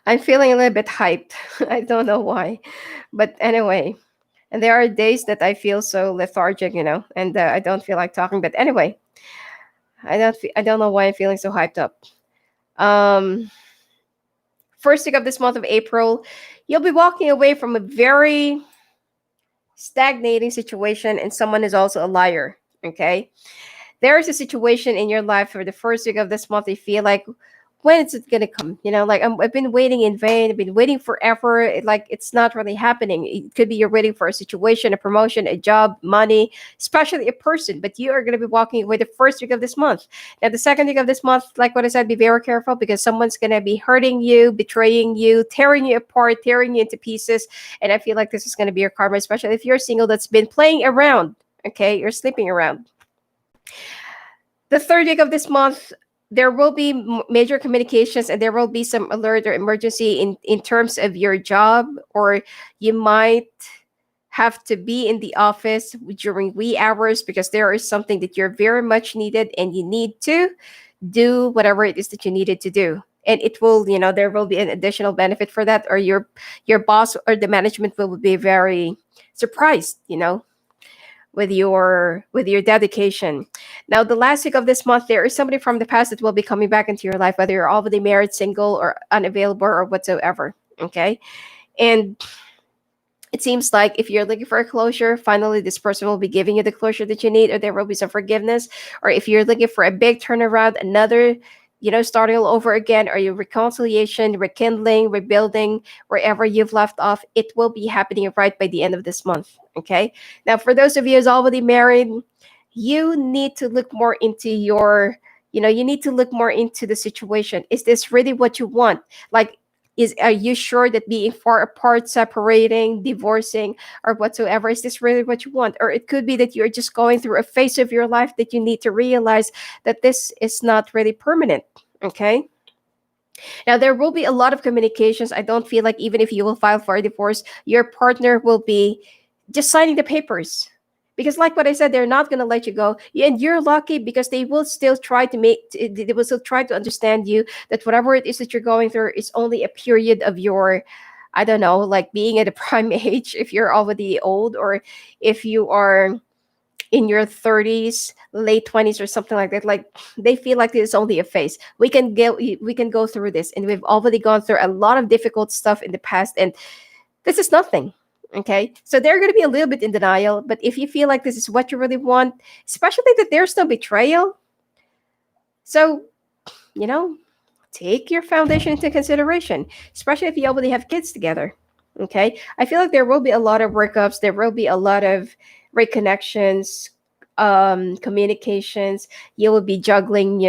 I'm feeling a little bit hyped. I don't know why, but anyway. And there are days that I feel so lethargic, and I don't feel like talking. But anyway, I don't know why I'm feeling so hyped up. Um, First week of this month of April, you'll be walking away from a very stagnating situation, and someone is also a liar. Okay, there is a situation in your life for the first week of this month. You feel like, when is it gonna come? Like I've been waiting in vain. I've been waiting forever. Like it's not really happening. It could be you're waiting for a situation, a promotion, a job, money, especially a person. But you are gonna be walking away the first week of this month. Now the second week of this month, like what I said, be very careful because someone's gonna be hurting you, betraying you, tearing you apart, tearing you into pieces. And I feel like this is gonna be your karma, especially if you're single that's been playing around. Okay, you're sleeping around. The third week of this month, there will be major communications, and there will be some alert or emergency in terms of your job, or you might have to be in the office during wee hours because there is something that you're very much needed, and you need to do whatever it is that you needed to do. And it will, there will be an additional benefit for that, or your boss or the management will be very surprised, with your dedication. Now, the last week of this month, there is somebody from the past that will be coming back into your life, whether you're already married, single, or unavailable, or whatsoever. Okay, and it seems like if you're looking for a closure, finally this person will be giving you the closure that you need, or there will be some forgiveness. Or if you're looking for a big turnaround, another, starting all over again, or your reconciliation, rekindling, rebuilding, wherever you've left off, it will be happening right by the end of this month. Okay. Now, for those of you who's already married, you need to look more into you need to look more into the situation. Is this really what you want? Like, Are you sure that being far apart, separating, divorcing, or whatsoever, is this really what you want? Or it could be that you're just going through a phase of your life that you need to realize that this is not really permanent. Okay. Now, there will be a lot of communications. I don't feel like even if you will file for a divorce, your partner will be just signing the papers. Because, like what I said, they're not going to let you go. And you're lucky because they will still try to they will still try to understand you that whatever it is that you're going through is only a period of your, I don't know, like being at a prime age if you're already old, or if you are in your 30s, late 20s, or something like that. Like, they feel like it's only a phase. We can go through this, and we've already gone through a lot of difficult stuff in the past, and this is nothing. Okay, so they're going to be a little bit in denial, but if you feel like this is what you really want, especially that there's no betrayal, so, you know, take your foundation into consideration, especially if you already have kids together. Okay. I feel like there will be a lot of workups, there will be a lot of reconnections, communications. You will be juggling,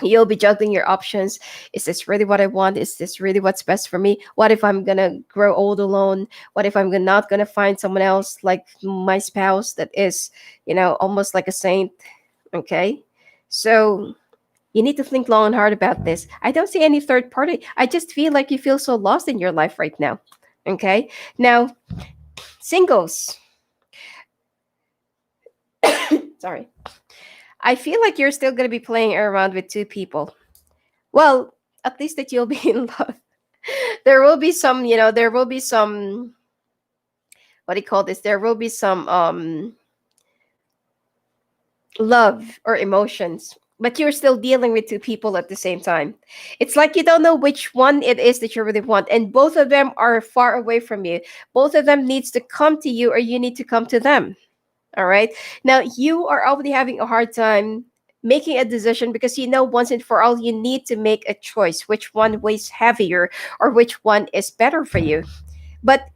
you'll be juggling your options. Is this really what I want? Is this really what's best for me? What if I'm gonna grow old alone? What if I'm not gonna find someone else like my spouse that is, almost like a saint? Okay. So you need to think long and hard about this. I don't see any third party. I just feel like you feel so lost in your life right now. Okay. Now, singles. Sorry. I feel like you're still going to be playing around with two people. Well, at least that you'll be in love. There will be some, there will be some, what do you call this? There will be some love or emotions, but you're still dealing with two people at the same time. It's like you don't know which one it is that you really want, and both of them are far away from you. Both of them needs to come to you, or you need to come to them. All right. Now, you are already having a hard time making a decision because once and for all you need to make a choice which one weighs heavier or which one is better for you. But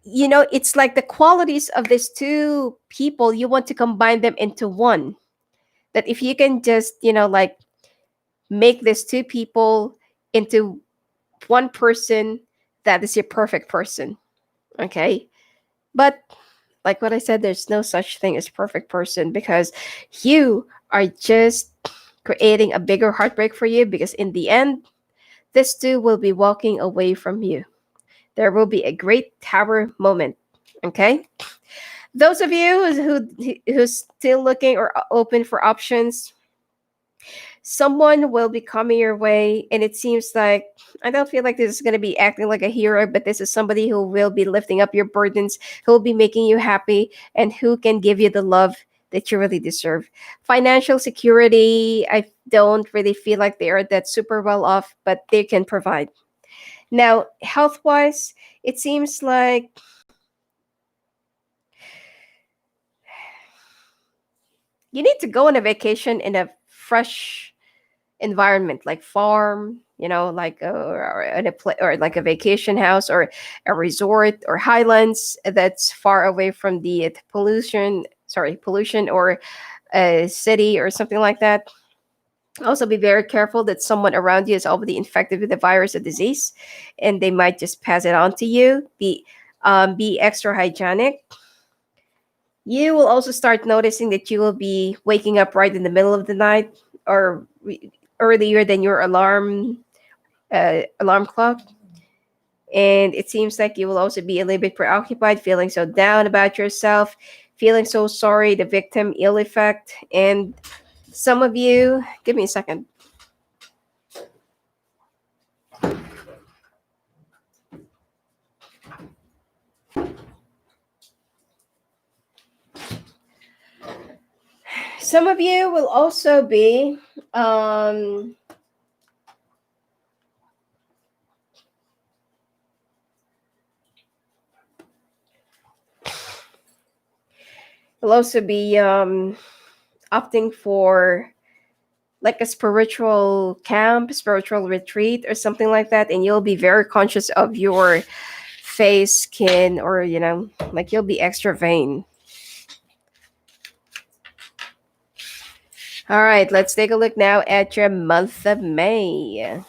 it's like the qualities of these two people, you want to combine them into one. That if you can just like make these two people into one person, that is your perfect person. Okay. But like what I said, there's no such thing as perfect person, because you are just creating a bigger heartbreak for you, because in the end, this too will be walking away from you. There will be a great tower moment. Okay. Those of you who's still looking or open for options, someone will be coming your way, and it seems like, I don't feel like this is going to be acting like a hero, but this is somebody who will be lifting up your burdens, who will be making you happy, and who can give you the love that you really deserve. Financial security, I don't really feel like they are that super well off, but they can provide. Now, health wise, it seems like you need to go on a vacation in a fresh environment, like farm, like or in or like a vacation house, or a resort, or highlands that's far away from the pollution, or a city or something like that. Also, be very careful that someone around you is already infected with the virus or disease, and they might just pass it on to you. Be extra hygienic. You will also start noticing that you will be waking up right in the middle of the night, or earlier than your alarm clock. And it seems like you will also be a little bit preoccupied, feeling so down about yourself, feeling so sorry, the victim ill effect. And some of you, give me a second. Some of you will also be opting for like a spiritual camp, spiritual retreat, or something like that, and you'll be very conscious of your face, skin, or like you'll be extra vain. All right, let's take a look now at your month of May.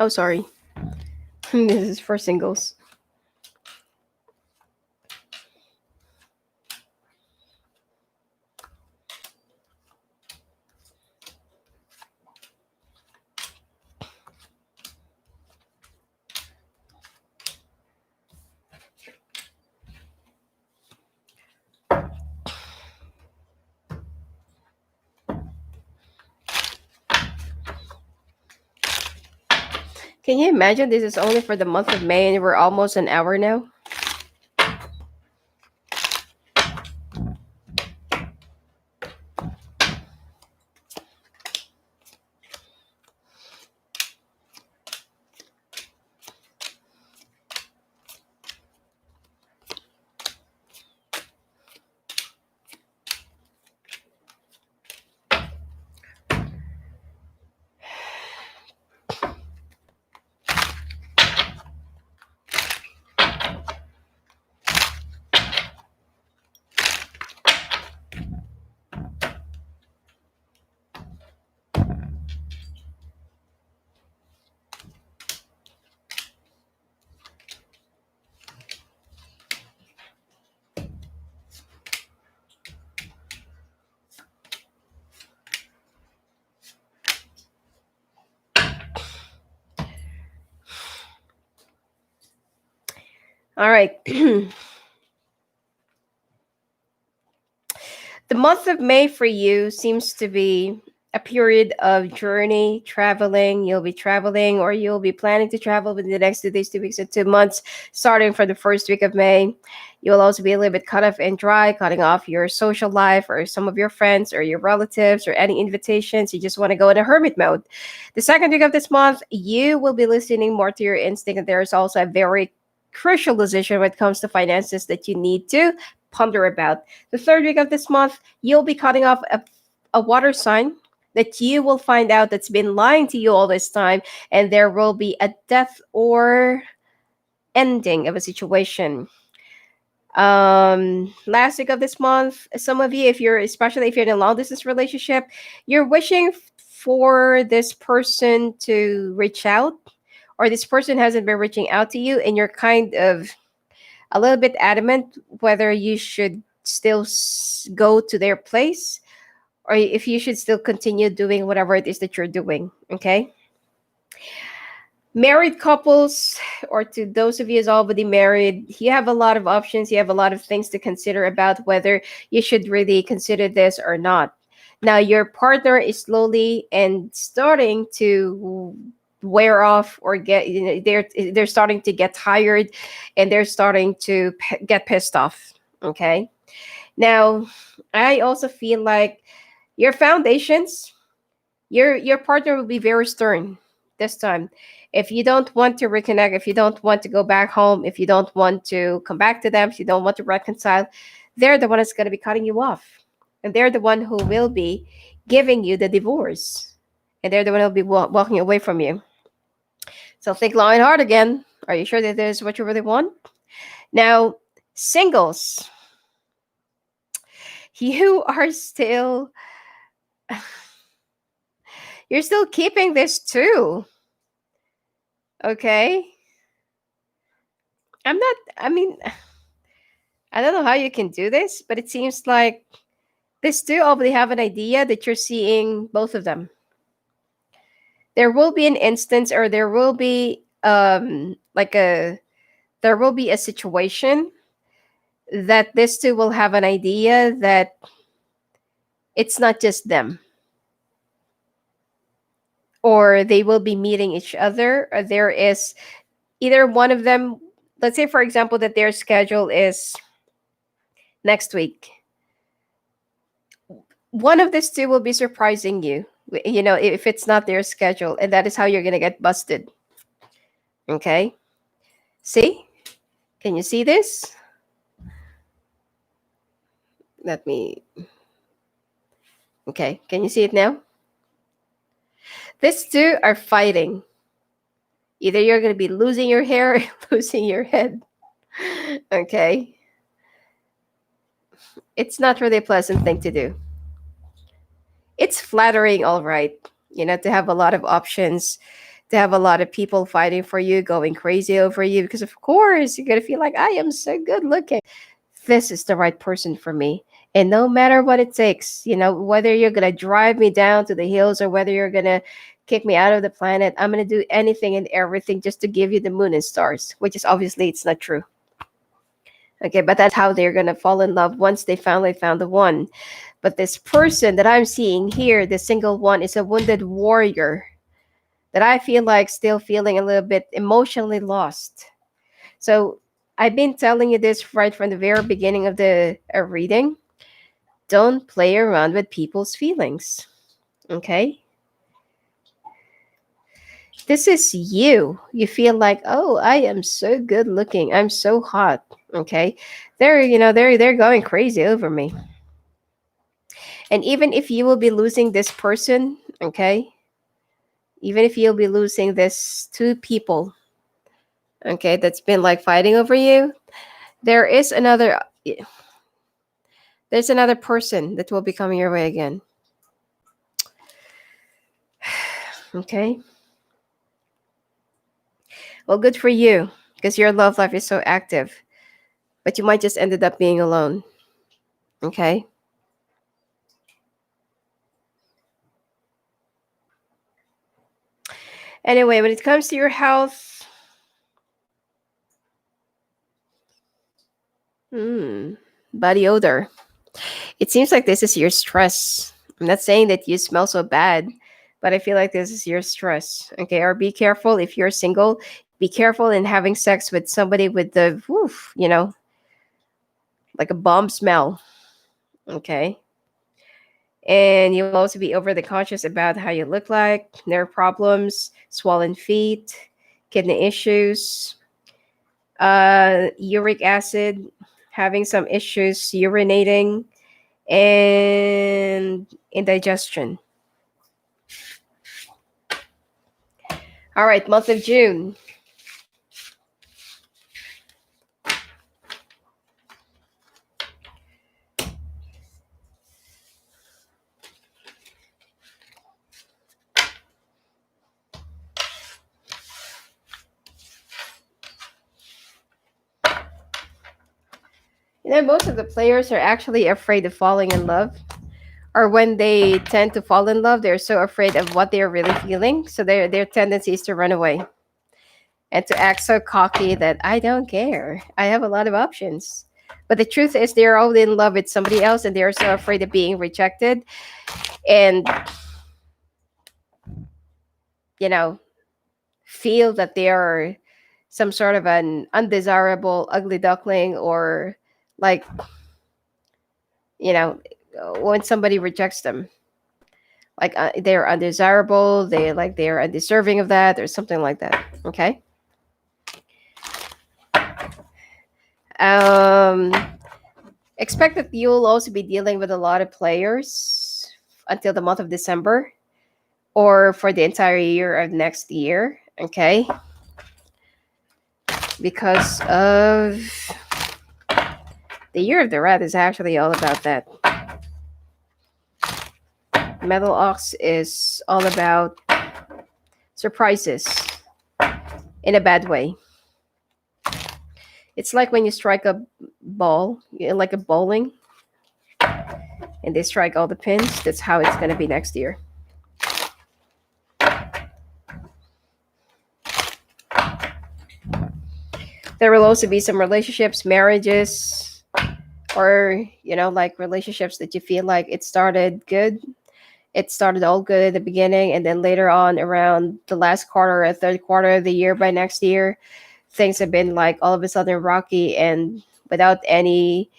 Oh, sorry. This is for singles. Can you imagine this is only for the month of May and we're almost an hour now? All right. The month of May for you seems to be a period of journey, traveling. You'll be traveling or you'll be planning to travel within the next 2 days, 2 weeks, and 2 months, starting from the first week of May. You'll also be a little bit cut off and dry, cutting off your social life or some of your friends or your relatives or any invitations. You just want to go in a hermit mode. The second week of this month, you will be listening more to your instinct. And there's also a very crucial decision when it comes to finances that you need to ponder about. The third week of this month, you'll be cutting off a water sign that you will find out that's been lying to you all this time, and there will be a death or ending of a situation. Last week of this month, some of you, if you're especially if you're in a long distance relationship, you're wishing for this person to reach out, or this person hasn't been reaching out to you, and you're kind of a little bit adamant whether you should still go to their place or if you should still continue doing whatever it is that you're doing. Okay. Married couples, or to those of you who's already married, you have a lot of options. You have a lot of things to consider about whether you should really consider this or not. Now, your partner is slowly and starting to wear off or get, they're starting to get tired and they're starting to get pissed off. Okay. Now, I also feel like your foundations, your partner will be very stern this time. If you don't want to reconnect, if you don't want to go back home, if you don't want to come back to them, if you don't want to reconcile, they're the one that's going to be cutting you off. And they're the one who will be giving you the divorce. And they're the one who will be walking away from you. So think long and hard again. Are you sure that this is what you really want? Now, singles, you are still, you're still keeping this too. Okay. I mean, I don't know how you can do this, but it seems like this too already have an idea that you're seeing both of them. There will be an instance, or there will be there will be a situation that this two will have an idea that it's not just them, or they will be meeting each other, or there is either one of them. Let's say, for example, that their schedule is next week. One of these two will be surprising you, if it's not their schedule, and that is how you're going to get busted. Okay. See? Can you see this? Let me. Okay. Can you see it now? These two are fighting. Either you're going to be losing your hair or losing your head. Okay. It's not really a pleasant thing to do. It's flattering, all right, to have a lot of options, to have a lot of people fighting for you, going crazy over you, because of course you're gonna feel like I am so good looking. This is the right person for me. And no matter what it takes, whether you're gonna drive me down to the hills or whether you're gonna kick me out of the planet, I'm gonna do anything and everything just to give you the moon and stars, which is obviously it's not true. Okay, but that's how they're gonna fall in love once they finally found the one. But this person that I'm seeing here, the single one, is a wounded warrior that I feel like still feeling a little bit emotionally lost. So I've been telling you this right from the very beginning of the reading. Don't play around with people's feelings. Okay? This is you. You feel like, oh, I am so good looking. I'm so hot. Okay? They're going crazy over me. And even if you will be losing this person, okay? Even if you'll be losing this two people, okay, that's been like fighting over you, there is another person that will be coming your way again. Okay. Well, good for you because your love life is so active, but you might just ended up being alone. Okay. Anyway, when it comes to your health, body odor. It seems like this is your stress. I'm not saying that you smell so bad, but I feel like this is your stress. Okay. Or be careful if you're single. Be careful in having sex with somebody with the, like a bomb smell. Okay. And you'll also be overly conscious about how you look like, nerve problems, swollen feet, kidney issues, uric acid, having some issues urinating, and indigestion. All right, month of June. Most of the players are actually afraid of falling in love. Or when they tend to fall in love, they're so afraid of what they're really feeling. So their tendency is to run away and to act so cocky that I don't care. I have a lot of options. But the truth is, they're all in love with somebody else and they're so afraid of being rejected and, you know, feel that they are some sort of an undesirable, ugly duckling or like, you know, when somebody rejects them. Like they're undesirable, they're undeserving of that or something like that. Okay. Um, expect that you'll also be dealing with a lot of players until the month of December or for the entire year of next year. Okay. Because of the year of the rat is actually all about that. Metal Ox is all about surprises in a bad way. It's like when you strike a ball, like a bowling, and they strike all the pins. That's how it's going to be next year. There will also be some relationships, marriages, or, like relationships that you feel like it started good. It started all good at the beginning, and then later on, around the last quarter or third quarter of the year by next year, things have been like all of a sudden rocky and without any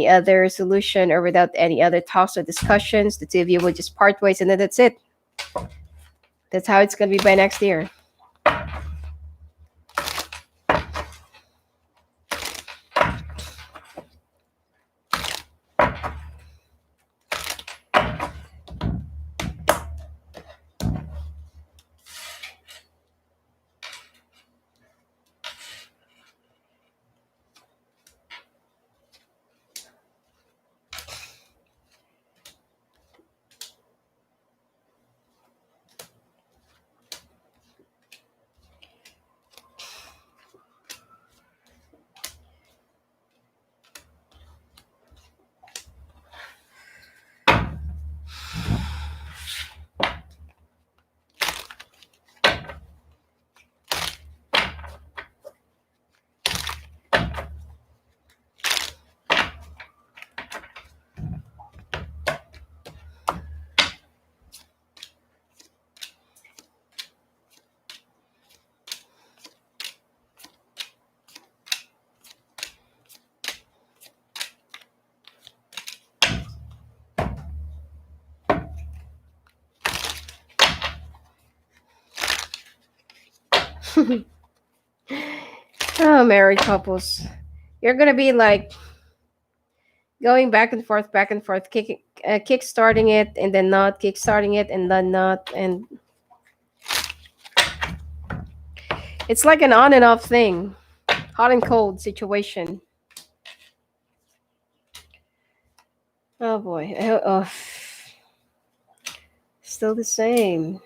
other solution or without any other talks or discussions, the two of you will just part ways and then that's it. That's how it's going to be by next year. Oh, married couples. You're gonna be like going back and forth, kick starting it and then not, kick starting it and then not, and it's like an on and off thing, hot and cold situation. Oh boy. Oh, still the same.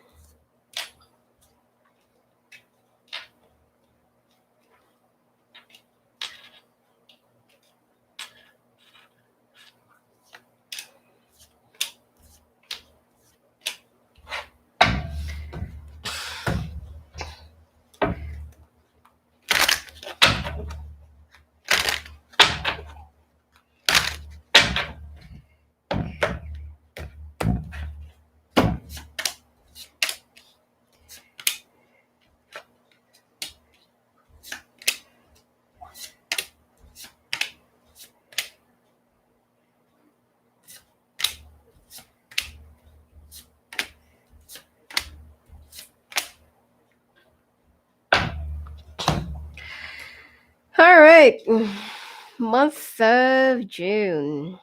All right. Month of June.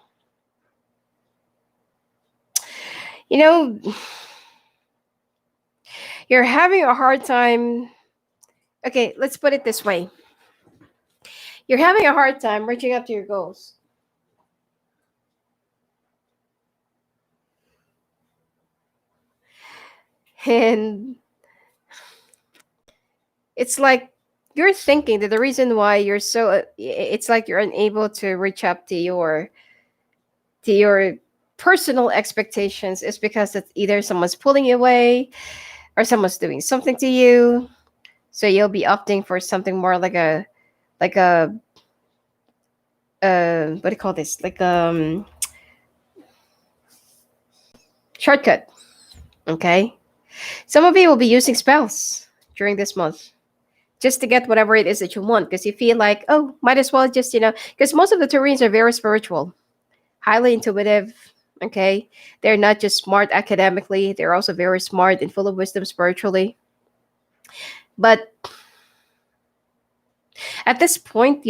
You know, you're having a hard time. Okay, let's put it this way. You're having a hard time reaching up to your goals. And it's like you're thinking that the reason why you're so it's like you're unable to reach up to your personal expectations is because it's either someone's pulling you away or someone's doing something to you. So you'll be opting for something more like a what do you call this? Like shortcut. Okay. Some of you will be using spells during this month just to get whatever it is that you want because you feel like, oh, might as well just, because most of the Taurines are very spiritual, highly intuitive. Okay. They're not just smart academically, they're also very smart and full of wisdom spiritually. But at this point,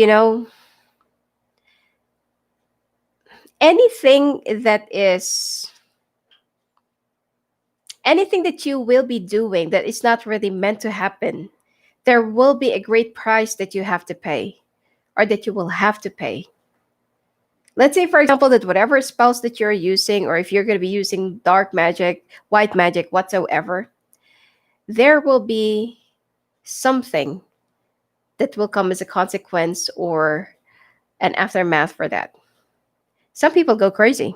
anything that is anything that you will be doing that is not really meant to happen, there will be a great price that you have to pay or that you will have to pay. Let's say, for example, that whatever spells that you're using, or if you're going to be using dark magic, white magic, whatsoever, there will be something that will come as a consequence or an aftermath for that. Some people go crazy.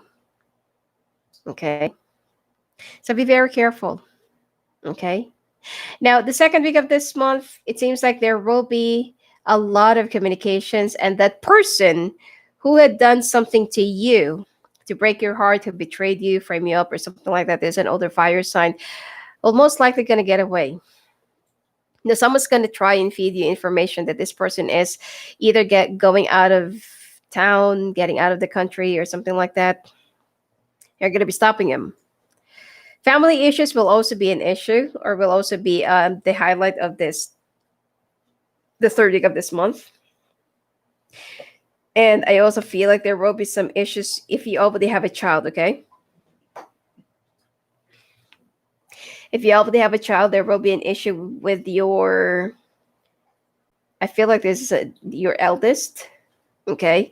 Okay. So be very careful. Okay. Now, the second week of this month, it seems like there will be a lot of communications, and that person who had done something to you to break your heart, who betrayed you, frame you up, or something like that, there's an older fire sign, will most likely going to get away. Now, someone's going to try and feed you information that this person is either going out of town, getting out of the country, or something like that. You're going to be stopping him. Family issues will also be an issue, or will also be the highlight of the third week of this month. And I also feel like there will be some issues if you already have a child, okay? If you already have a child, there will be an issue with I feel like this is your eldest, okay,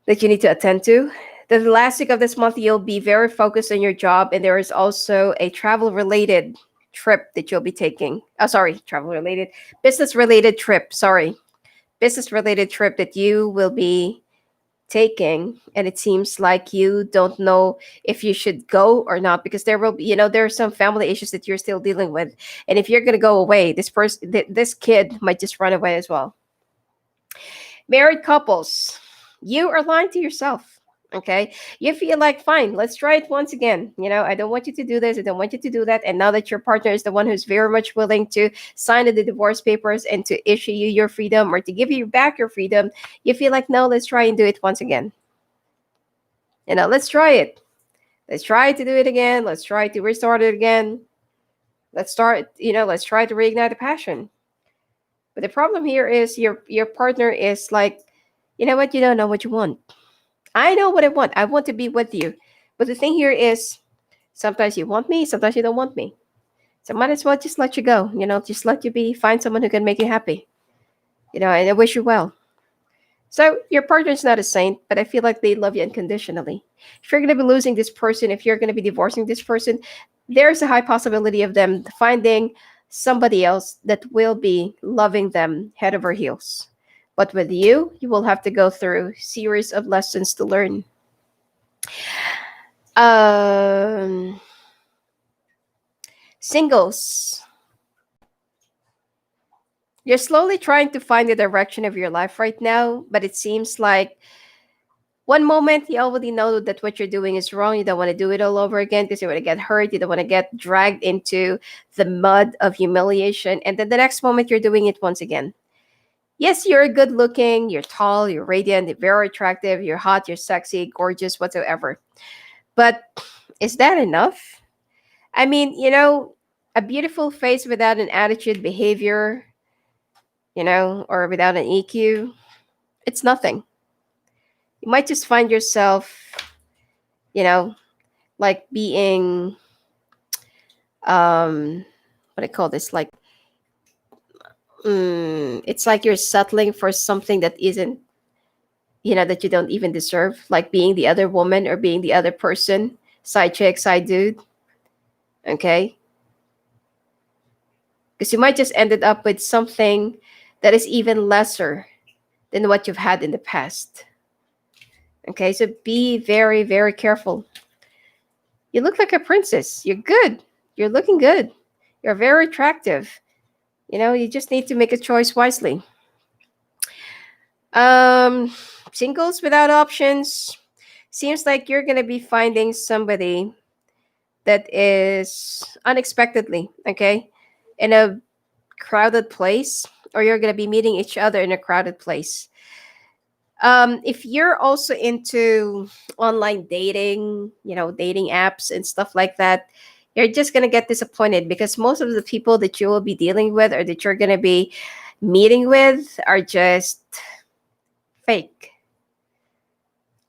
that you need to attend to. The last week of this month, you'll be very focused on your job, and there is also a travel-related trip that you'll be taking. Oh, sorry, travel-related, business-related trip. Sorry, business-related trip that you will be taking, and it seems like you don't know if you should go or not because there will be, there are some family issues that you're still dealing with, and if you're going to go away, this kid might just run away as well. Married couples, you are lying to yourself. Okay, you feel like, fine, let's try it once again. I don't want you to do this, I don't want you to do that, and now that your partner is the one who's very much willing to sign the divorce papers and to issue you your freedom or to give you back your freedom, you feel like, no, let's try and do it once again. Let's try it. Let's try to do it again. Let's try to restart it again. let's try to reignite the passion. But the problem here is your partner is like, you know what, you don't know what you want. I know what I want. I want to be with you. But the thing here is sometimes you want me, sometimes you don't want me. So might as well just let you go, just let you be, find someone who can make you happy. And I wish you well. So your partner's not a saint, but I feel like they love you unconditionally. If you're going to be losing this person, if you're going to be divorcing this person, there's a high possibility of them finding somebody else that will be loving them head over heels. But with you, you will have to go through series of lessons to learn. Um, Singles, you're slowly trying to find the direction of your life right now, but it seems like one moment you already know that what you're doing is wrong. You don't want to do it all over again because you want to get hurt. You don't want to get dragged into the mud of humiliation. And then the next moment you're doing it once again. Yes, you're good looking, you're tall, you're radiant, you're very attractive, you're hot, you're sexy, gorgeous, whatsoever. But is that enough? I mean, a beautiful face without an attitude, behavior, or without an EQ, it's nothing. You might just find yourself, you know, like being, what I call this, like, it's like you're settling for something that isn't, that you don't even deserve, like being the other woman or being the other person, side chick, side dude. Okay. Because you might just ended up with something that is even lesser than what you've had in the past. Okay, so be very, very careful. You look like a princess. You're good. You're looking good. You're very attractive. You just need to make a choice wisely. Um, Singles without options. Seems like you're gonna be finding somebody that is unexpectedly, okay, in a crowded place, or you're gonna be meeting each other in a crowded place. If you're also into online dating, dating apps and stuff like that, you're just gonna get disappointed because most of the people that you will be dealing with or that you're gonna be meeting with are just fake.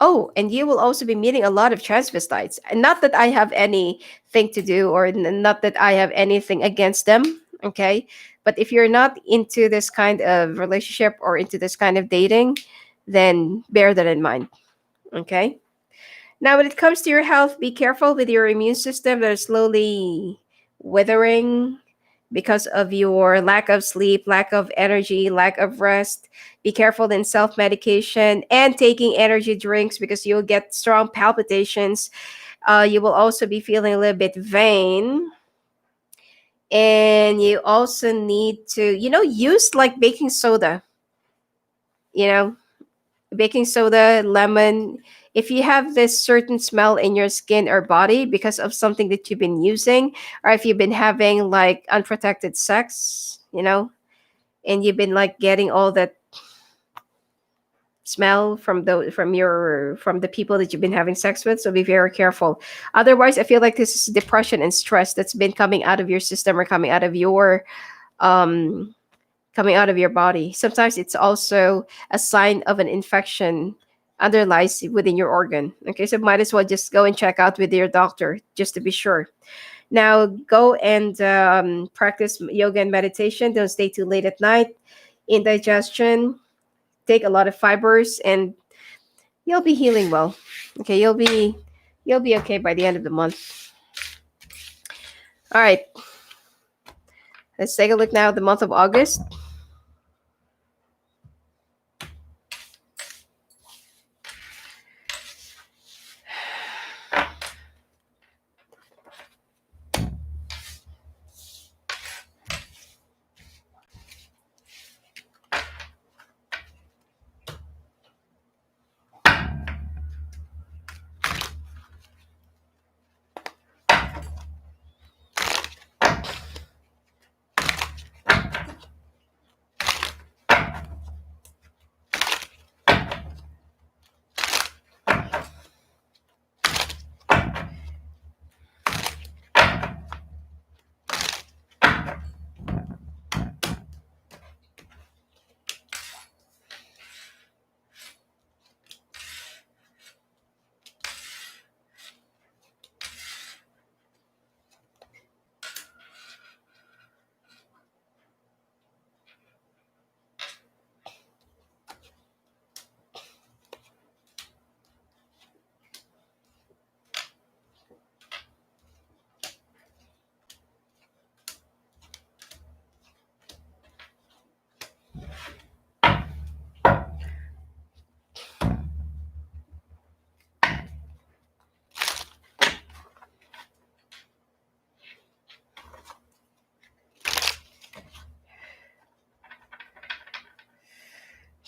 Oh, and you will also be meeting a lot of transvestites. And not that I have anything to do or not that I have anything against them, okay? But if you're not into this kind of relationship or into this kind of dating, then bear that in mind, okay? Now, when it comes to your health, be careful with your immune system that is slowly withering because of your lack of sleep, lack of energy, lack of rest. Be careful in self medication and taking energy drinks because you'll get strong palpitations. You will also be feeling a little bit vain. And you also need to, use like baking soda, you know, baking soda, lemon. If you have this certain smell in your skin or body because of something that you've been using, or if you've been having like unprotected sex, and you've been like getting all that smell from the people that you've been having sex with, so be very careful. Otherwise, I feel like this is depression and stress that's been coming out of your system or um coming out of your body. Sometimes it's also a sign of an infection underlies within your organ. Okay, so might as well just go and check out with your doctor just to be sure. Now, go and practice yoga and meditation. Don't stay too late at night. Indigestion, take a lot of fibers, and you'll be healing well. Okay, you'll be okay by the end of the month. All right, let's take a look now at the month of August.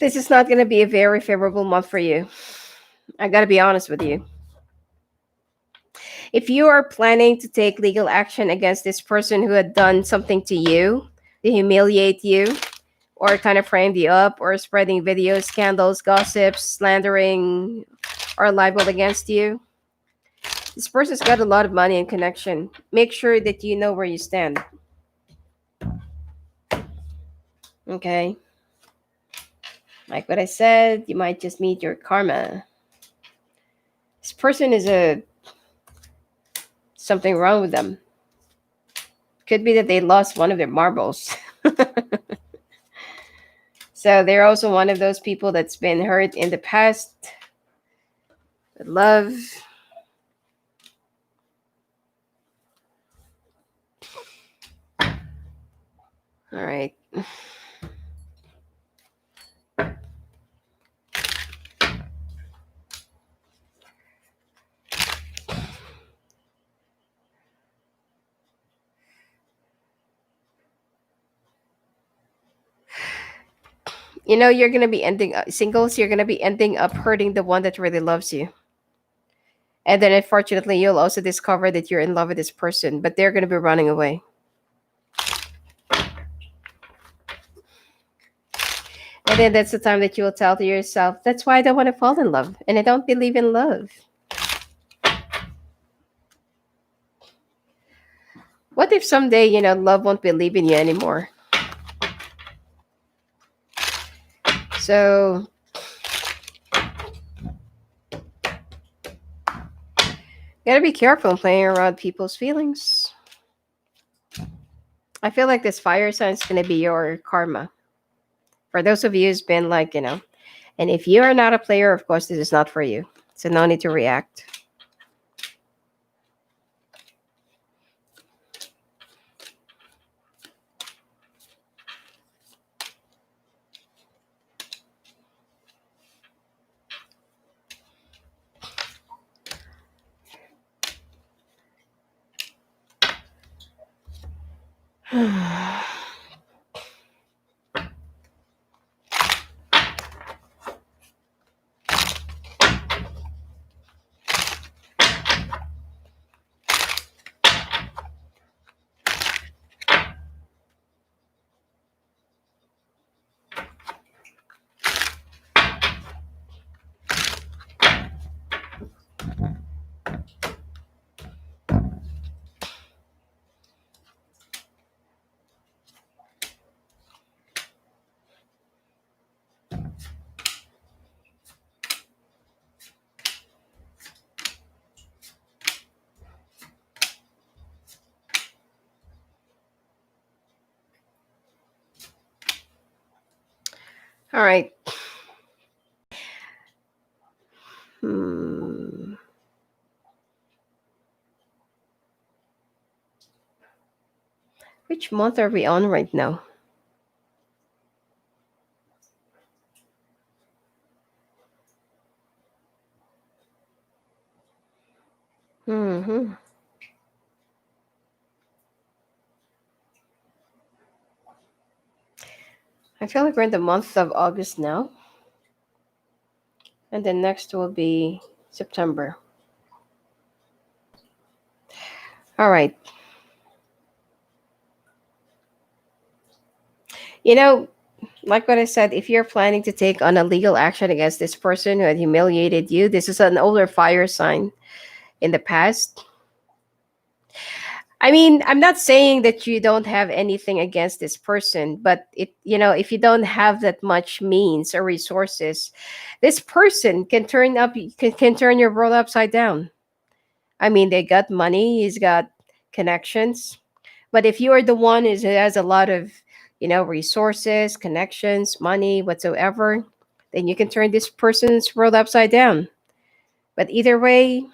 This is not going to be a very favorable month for you. I got to be honest with you. If you are planning to take legal action against this person who had done something to you, to humiliate you, or kind of framed you up, or spreading videos, scandals, gossips, slandering, or libel against you, this person's got a lot of money and connection. Make sure that you know where you stand. Okay? Like what I said, you might just meet your karma. This person is a something wrong with them. Could be that they lost one of their marbles. So they're also one of those people that's been hurt in the past. With love. All right. You know, you're going to be ending up, singles, you're going to be ending up hurting the one that really loves you. And then unfortunately, you'll also discover that you're in love with this person, but they're going to be running away. And then that's the time that you will tell to yourself, that's why I don't want to fall in love. And I don't believe in love. What if someday, love won't believe in you anymore? So, gotta be careful playing around people's feelings. I feel like this fire sign is gonna be your karma. For those of you who's been like, and if you are not a player, of course, this is not for you. So no need to react. All right. Which month are we on right now? Mm-hmm. I feel like we're in the month of August now. And then next will be September. All right. Like what I said, if you're planning to take on a legal action against this person who had humiliated you, this is an older fire sign in the past. I mean, I'm not saying that you don't have anything against this person, but if you don't have that much means or resources, this person can turn your world upside down. I mean, they got money, he's got connections. But if you are the one who has a lot of, resources, connections, money, whatsoever, then you can turn this person's world upside down. But either way,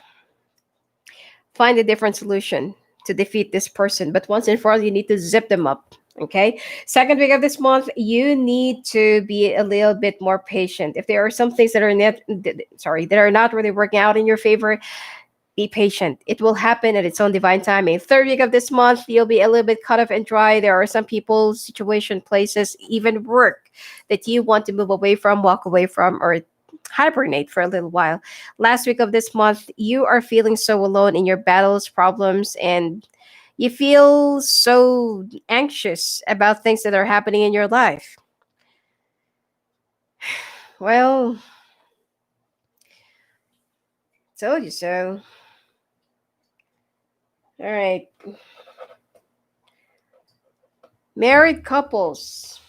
find a different solution to defeat this person. But once and for all, you need to zip them up. Okay. Second week of this month, you need to be a little bit more patient. If there are some things that are not really working out in your favor, Be patient. It will happen at its own divine timing. Third week of this month, you'll be a little bit cut off and dry. There are some people, situation, places, even work that you want to move away from, walk away from, or hibernate for a little while. Last week of this month, you are feeling so alone in your battles, problems, and you feel so anxious about things that are happening in your life. Well, told you so. All right. Married couples.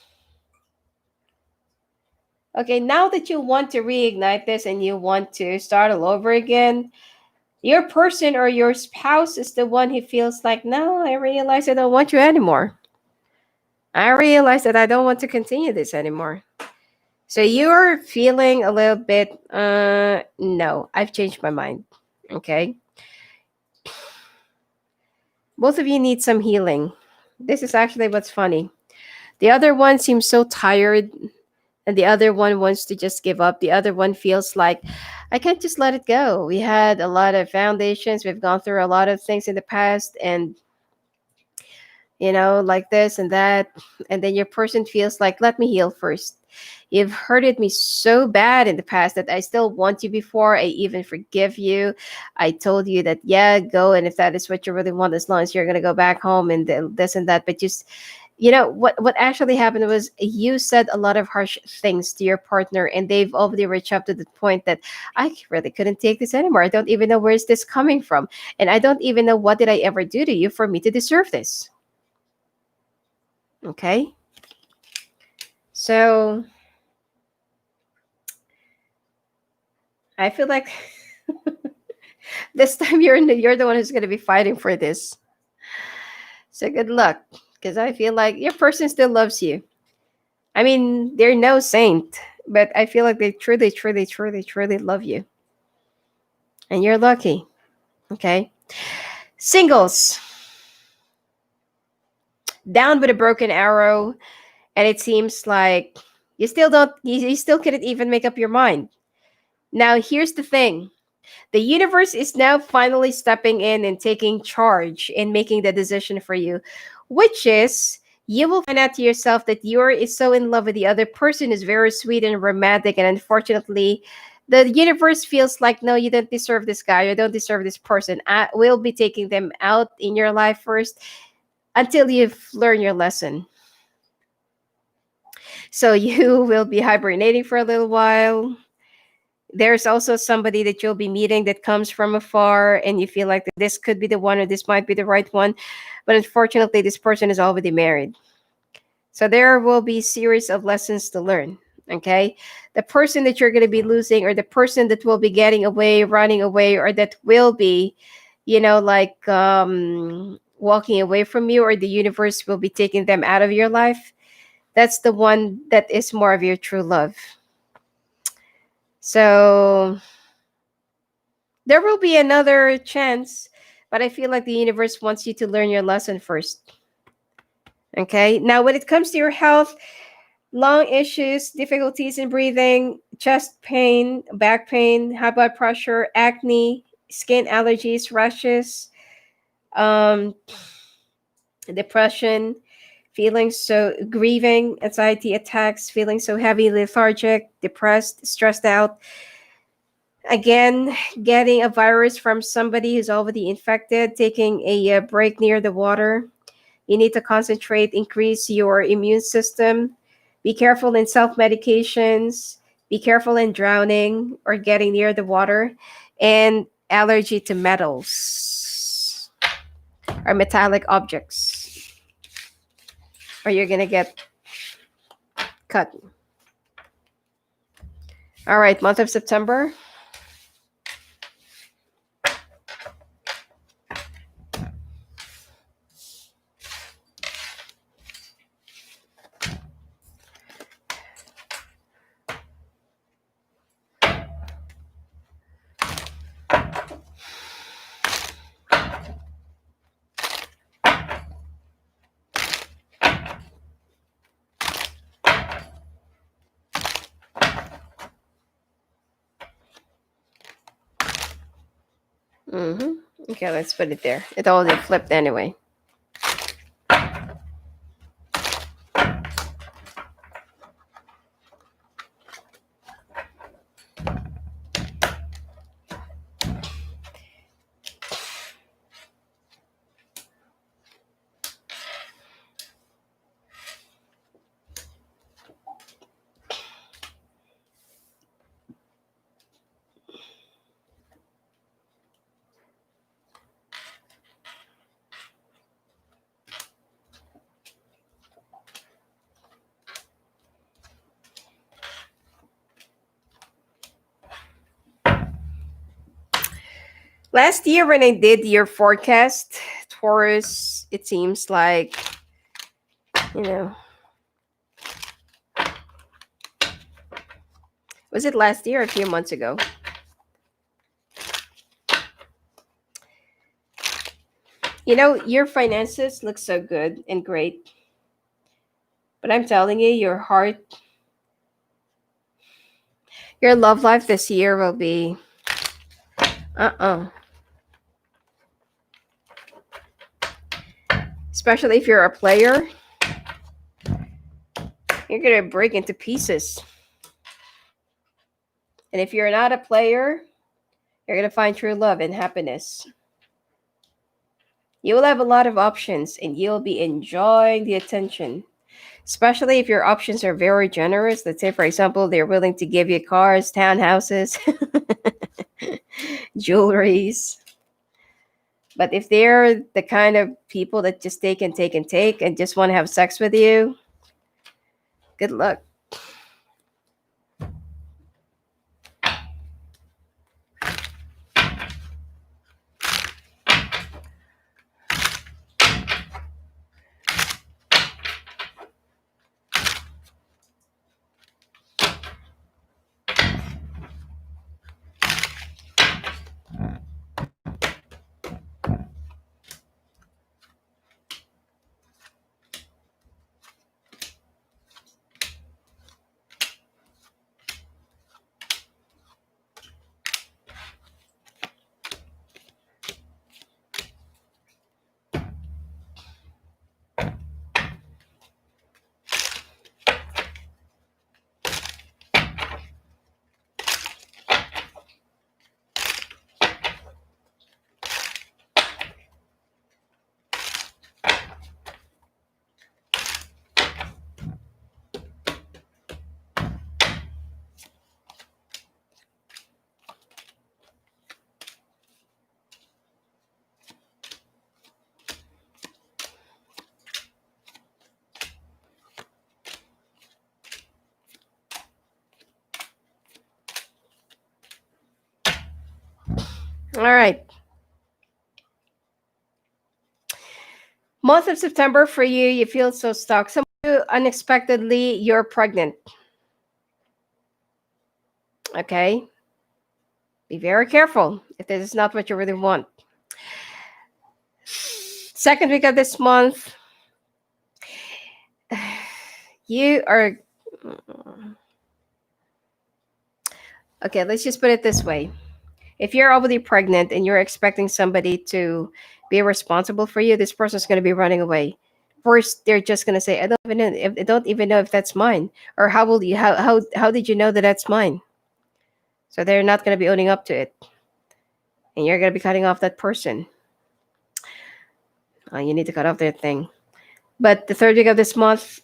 Okay, now that you want to reignite this and you want to start all over again, your person or your spouse is the one who feels like, no, I realize I don't want you anymore. I realize that I don't want to continue this anymore. So you're feeling a little bit, no, I've changed my mind. Okay. Both of you need some healing. This is actually what's funny. The other one seems so tired, and the other one wants to just give up. The other one feels like, I can't just let it go. We had a lot of foundations. We've gone through a lot of things in the past, and like this and that. And then your person feels like, let me heal first. You've hurted me so bad in the past that I still want you before I even forgive you. I told you that, yeah, go. And if that is what you really want, as long as you're going to go back home and this and that. But just, what actually happened was you said a lot of harsh things to your partner, and they've already reached up to the point that I really couldn't take this anymore. I don't even know where is this coming from. And I don't even know what did I ever do to you for me to deserve this. Okay. So I feel like this time you're the one who's going to be fighting for this. So good luck, because I feel like your person still loves you. I mean, they're no saint, but I feel like they truly, truly, truly, truly love you, and you're lucky. Okay. Singles, down with a broken arrow, and it seems like you still couldn't even make up your mind. Now, here's the thing. The universe is now finally stepping in and taking charge and making the decision for you, which is you will find out to yourself that you're is so in love with the other person, is very sweet and romantic, and unfortunately, the universe feels like, no, you don't deserve this guy, you don't deserve this person. I will be taking them out in your life first until you've learned your lesson. So you will be hibernating for a little while. There's also somebody that you'll be meeting that comes from afar, and you feel like this could be the one or this might be the right one, but unfortunately this person is already married. So there will be series of lessons to learn. Okay, the person that you're going to be losing, or the person that will be getting away, running away, or that will be walking away from you, or the universe will be taking them out of your life, that's the one that is more of your true love. So there will be another chance, but I feel like the universe wants you to learn your lesson first. Okay. Now, when it comes to your health, lung issues, difficulties in breathing, chest pain, back pain, high blood pressure, acne, skin allergies, rashes, um, depression, feeling so grieving, anxiety attacks, feeling so heavy, lethargic, depressed, stressed out. Again, getting a virus from somebody who's already infected, taking a break near the water. You need to concentrate, increase your immune system. Be careful in self medications. Be careful in drowning or getting near the water. And allergy to metals or metallic objects, or you're going to get cut. All right, month of September. Mm-hmm. Okay, let's put it there. It already flipped anyway. Last year when I did your forecast, Taurus, it seems like, you know, was it last year or a few months ago? Your finances look so good and great, but I'm telling you, your love life this year will be uh-uh. Especially if you're a player, you're gonna break into pieces. And if you're not a player, you're gonna find true love and happiness. You will have a lot of options and you'll be enjoying the attention. Especially if your options are very generous. Let's say, for example, they're willing to give you cars, townhouses, jewelries. But if they're the kind of people that just take and take and take and just want to have sex with you, good luck. All right. Month of September for you, you feel so stuck. Some of you unexpectedly you're pregnant. Okay. Be very careful if this is not what you really want. Second week of this month, you are okay, let's just put it this way. If you're already pregnant and you're expecting somebody to be responsible for you, this person's going to be running away. First, they're just going to say, I don't even know if that's mine," or how did you know that that's mine?" So they're not going to be owning up to it, and you're going to be cutting off that person. You need to cut off that thing. But the third week of this month,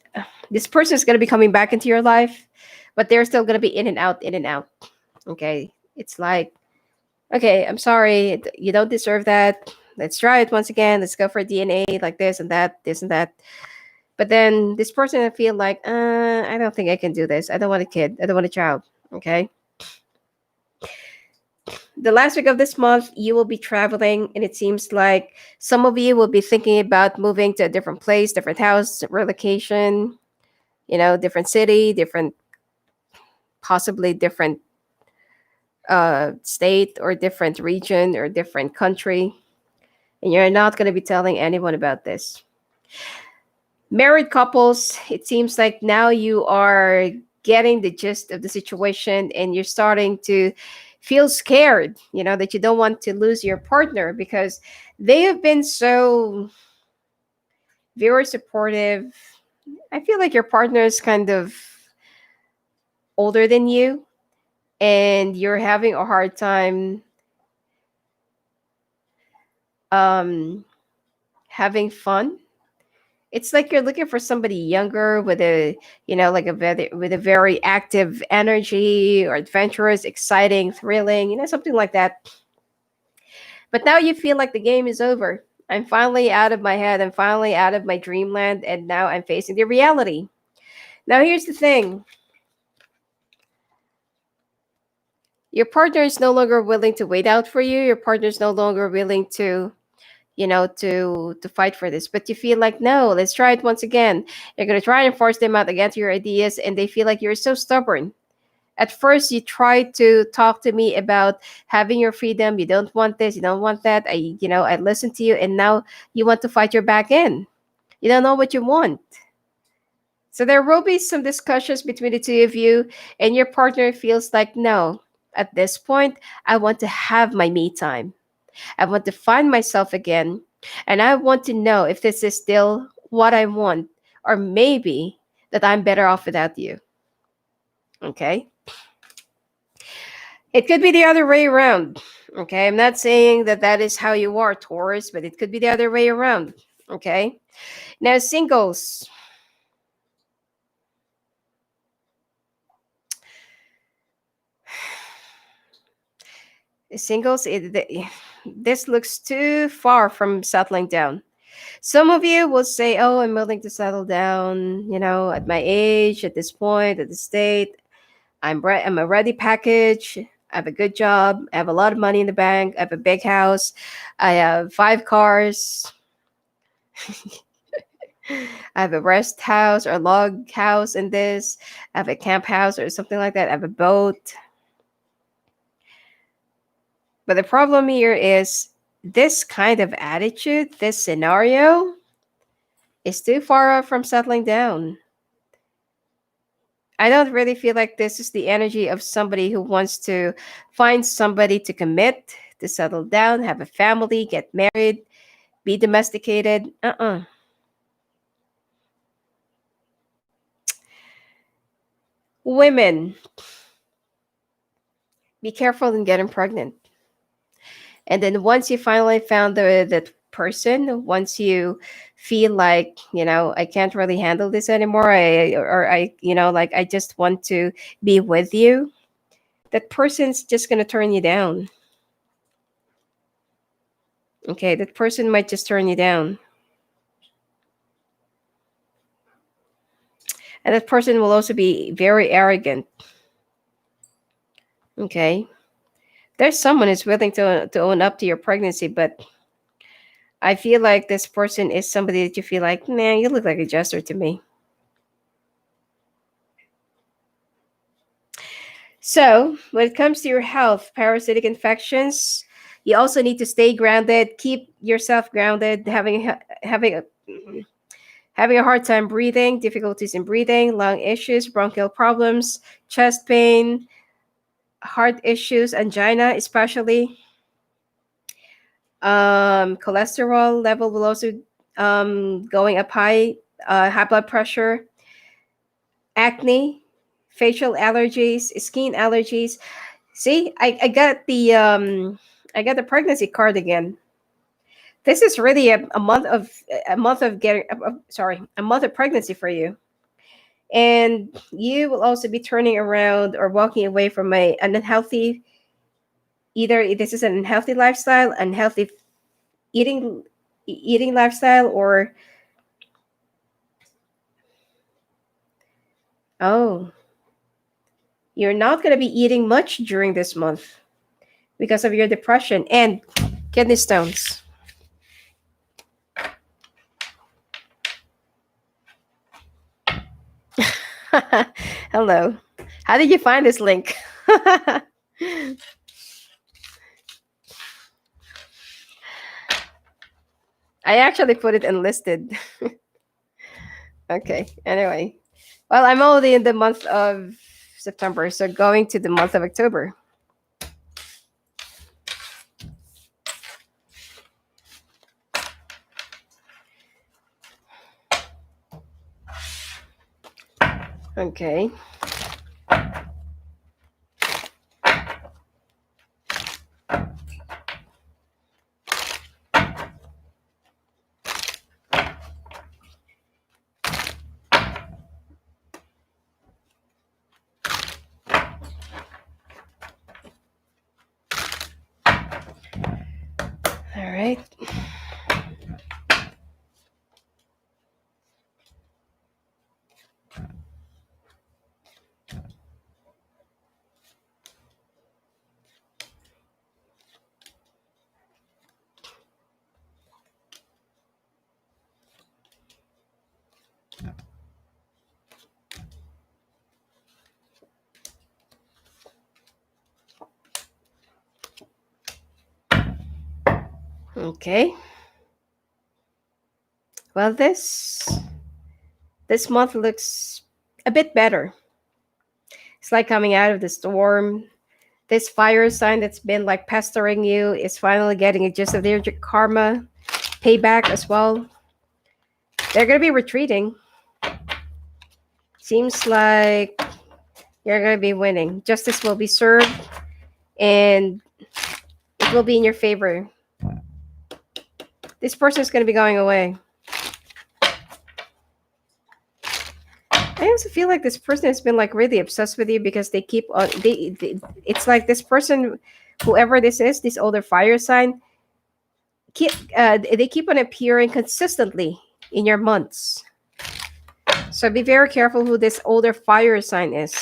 this person is going to be coming back into your life, but they're still going to be in and out, in and out. Okay, it's like, okay, I'm sorry, you don't deserve that. Let's try it once again. Let's go for DNA, like this and that, this and that. But then this person will feel like, I don't think I can do this. I don't want a kid. I don't want a child. Okay. The last week of this month, you will be traveling, and it seems like some of you will be thinking about moving to a different place, different house, relocation, different city, possibly different state or different region or different country. And you're not going to be telling anyone about this. Married couples, it seems like now you are getting the gist of the situation and you're starting to feel scared, that you don't want to lose your partner because they have been so very supportive. I feel like your partner is kind of older than you, and you're having a hard time um, having fun. It's like you're looking for somebody younger with a, like with a very active energy or adventurous, exciting, thrilling, something like that. But now you feel like the game is over. I'm finally out of my head. I'm finally out of my dreamland, and now I'm facing the reality. Now here's the thing. Your partner is no longer willing to wait out for you. Your partner is no longer willing to, to fight for this. But you feel like, no, let's try it once again. You're gonna try and force them out against your ideas, and they feel like you're so stubborn. At first, you tried to talk to me about having your freedom. You don't want this. You don't want that. I listened to you, and now you want to fight your back in. You don't know what you want. So there will be some discussions between the two of you, and your partner feels like, no, at this point, I want to have my me time. I want to find myself again. And I want to know if this is still what I want, or maybe that I'm better off without you. Okay. It could be the other way around. Okay. I'm not saying that that is how you are, Taurus, but it could be the other way around. Okay. Now, singles. Singles, this looks too far from settling down. Some of you will say, oh, I'm willing to settle down, at my age, at this point, at this state. I'm a ready package. I have a good job. I have a lot of money in the bank. I have a big house. I have 5 cars. I have a rest house or log house in this. I have a camp house or something like that. I have a boat. But the problem here is this kind of attitude, this scenario is too far off from settling down. I don't really feel like this is the energy of somebody who wants to find somebody to commit, to settle down, have a family, get married, be domesticated. Women, be careful in getting pregnant. And then once you finally found that person, once you feel like, I can't really handle this anymore, like I just want to be with you, that person's just going to turn you down. Okay, that person might just turn you down. And that person will also be very arrogant. Okay. There's someone who's willing to own up to your pregnancy, but I feel like this person is somebody that you feel like, man, you look like a jester to me. So, when it comes to your health, parasitic infections, you also need to stay grounded. Keep yourself grounded. Having a hard time breathing, difficulties in breathing, lung issues, bronchial problems, chest pain, heart issues, angina, especially. Cholesterol level will also going up high blood pressure, acne, facial allergies, skin allergies. See, I got the pregnancy card again. This is really a month of getting sorry, a month of pregnancy for you. And you will also be turning around or walking away from an unhealthy, either this is an unhealthy lifestyle, unhealthy eating eating lifestyle, or oh, you're not going to be eating much during this month because of your depression and kidney stones. Hello. How did you find this link? I actually put it enlisted. Okay. Anyway, well, I'm already in the month of September, so going to the month of October. Okay. All right. Okay. Well, this month looks a bit better. It's like coming out of the storm. This fire sign that's been like pestering you is finally getting a gist of their karma payback as well. They're gonna be retreating. Seems like you're gonna be winning. Justice will be served, and it will be in your favor. This person is gonna be going away. I also feel like this person has been like really obsessed with you because they keep on they it's like this person, whoever this is, this older fire sign, keep they keep on appearing consistently in your months. So be very careful who this older fire sign is.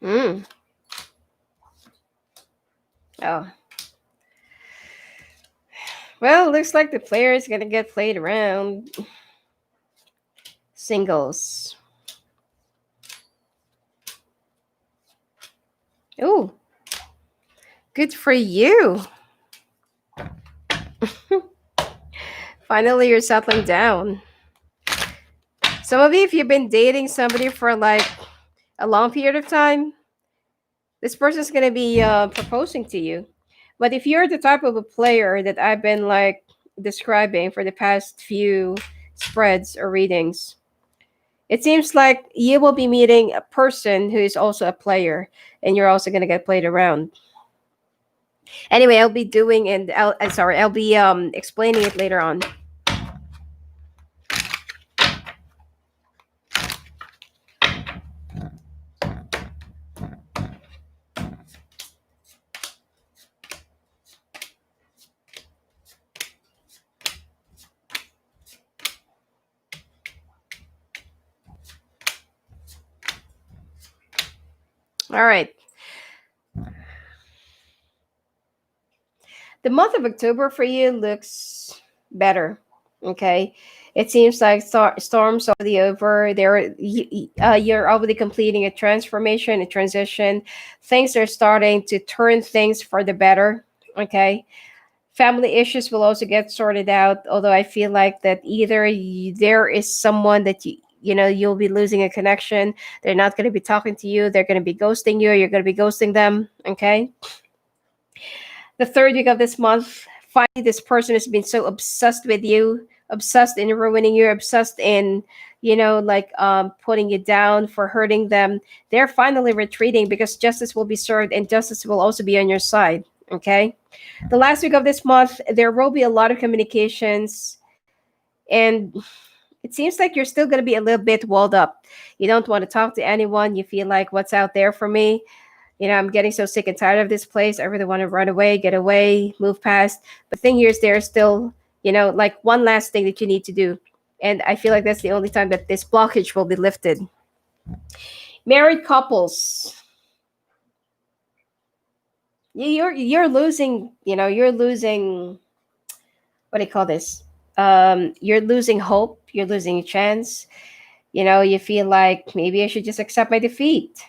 Mm. Oh. Well, looks like the player is gonna get played around. Singles. Oh, good for you. Finally, you're settling down. Some of you, if you've been dating somebody for like a long period of time, this person's gonna be proposing to you. But if you're the type of a player that I've been like describing for the past few spreads or readings, it seems like you will be meeting a person who is also a player, and you're also gonna get played around. Anyway, I'll be doing and I'll be explaining it later on. All right. The month of October for you looks better. Okay. It seems like storms are already over. You're already completing a transformation, a transition. Things are starting to turn things for the better. Okay. Family issues will also get sorted out. Although I feel like that either there is someone that you'll be losing a connection. They're not going to be talking to you. They're going to be ghosting you. Or you're going to be ghosting them. Okay. The third week of this month, finally, this person has been so obsessed with you, obsessed in ruining you, obsessed in, putting you down for hurting them. They're finally retreating because justice will be served and justice will also be on your side. Okay. The last week of this month, there will be a lot of communications, and it seems like you're still going to be a little bit walled up. You don't want to talk to anyone. You feel like, what's out there for me? I'm getting so sick and tired of this place. I really want to run away, get away, move past. But the thing here is, there's still like one last thing that you need to do. And I feel like that's the only time that this blockage will be lifted. Married couples, you're losing, you're losing, what do you call this? You're losing hope, you're losing a chance. You feel like maybe I should just accept my defeat.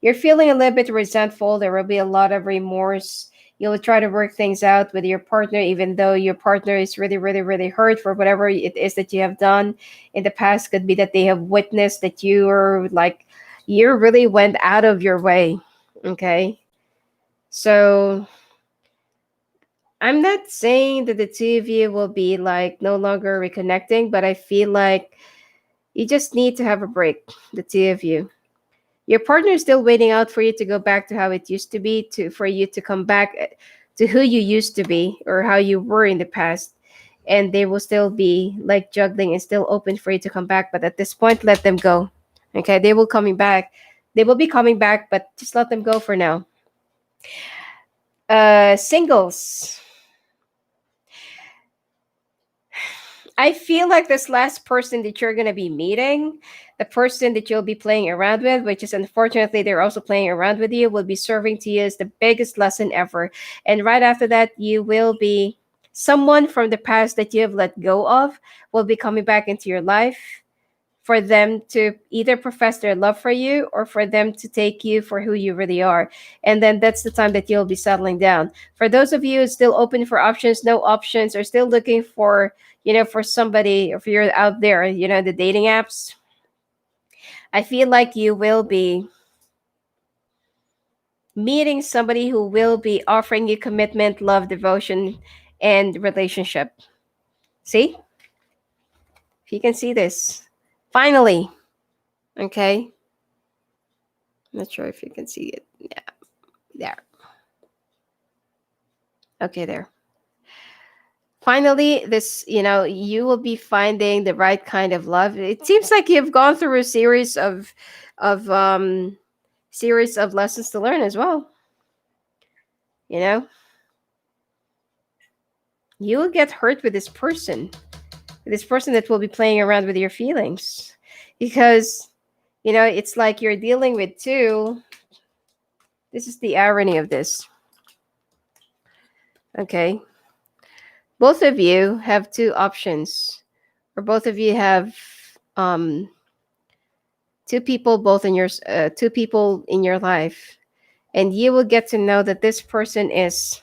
You're feeling a little bit resentful. There will be a lot of remorse. You'll try to work things out with your partner, even though your partner is really, really, really hurt for whatever it is that you have done in the past. Could be that they have witnessed that you really went out of your way. Okay. So I'm not saying that the two of you will be like no longer reconnecting, but I feel like you just need to have a break, the two of you. Your partner is still waiting out for you to go back to how it used to be, to for you to come back to who you used to be or how you were in the past. And they will still be like juggling and still open for you to come back. But at this point, let them go. Okay, they will coming back. They will be coming back, but just let them go for now. Singles. I feel like this last person that you're going to be meeting, the person that you'll be playing around with, which is unfortunately they're also playing around with you, will be serving to you as the biggest lesson ever. And right after that, you will be someone from the past that you have let go of will be coming back into your life for them to either profess their love for you or for them to take you for who you really are. And then that's the time that you'll be settling down. For those of you who's still open for options, no options, or still looking for, for somebody, if you're out there, the dating apps, I feel like you will be meeting somebody who will be offering you commitment, love, devotion, and relationship. See? If you can see this. Finally. Okay. Not sure if you can see it. Yeah. There. Okay, there. Finally, this, you will be finding the right kind of love. It seems like you've gone through a of series of lessons to learn as well. You know, you will get hurt with this person that will be playing around with your feelings, because it's like you're dealing with two. This is the irony of this. Okay, both of you have two options, or both of you have um two people in your life, and you will get to know that this person is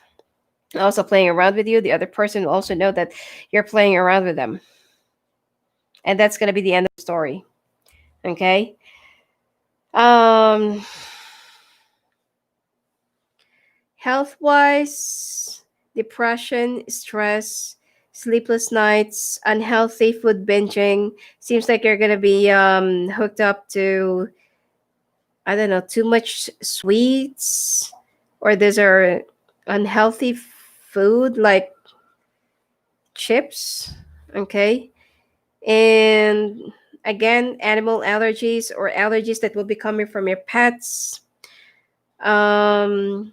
also playing around with you. The other person will also know that you're playing around with them, and that's going to be the end of the story. Okay. um Health wise, depression, stress, sleepless nights, unhealthy food binging. Seems like you're going to be hooked up to, I don't know, too much sweets, or these are unhealthy food like chips. Okay. And again, animal allergies or allergies that will be coming from your pets. Um,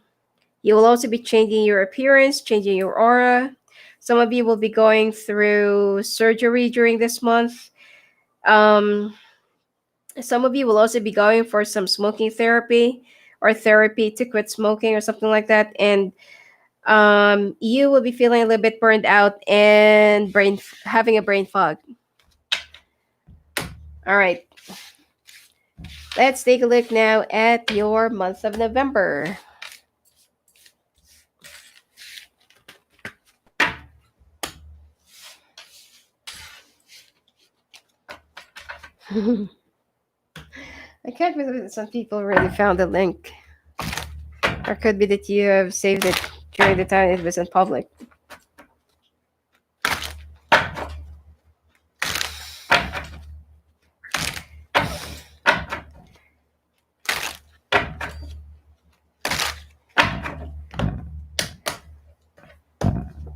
you will also be changing your appearance, changing your aura. Some of you will be going through surgery during this month. Um, some of you will also be going for some smoking therapy or therapy to quit smoking or something like that. And you will be feeling a little bit burned out and having a brain fog. All right. Let's take a look now at your month of November. I can't believe that some people really found the link. Or could be that you have saved it during the time it was in public.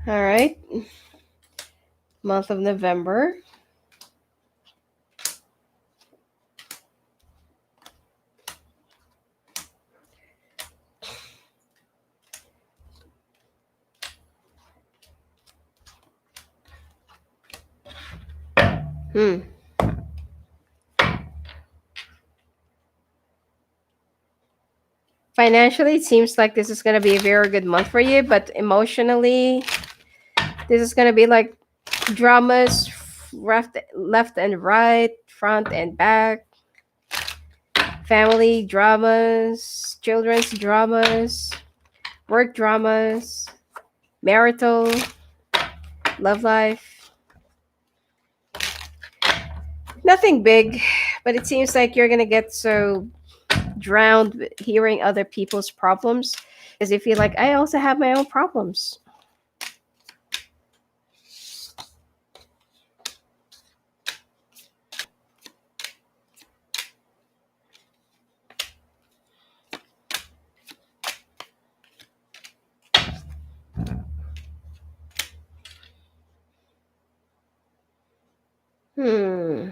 All right. Month of November. Hmm. Financially, it seems like this is going to be a very good month for you, but emotionally, this is going to be like dramas left and right, front and back, family dramas, children's dramas, work dramas, marital, love life. Nothing big, but it seems like you're going to get so drowned with hearing other people's problems because you feel like I also have my own problems. Hmm.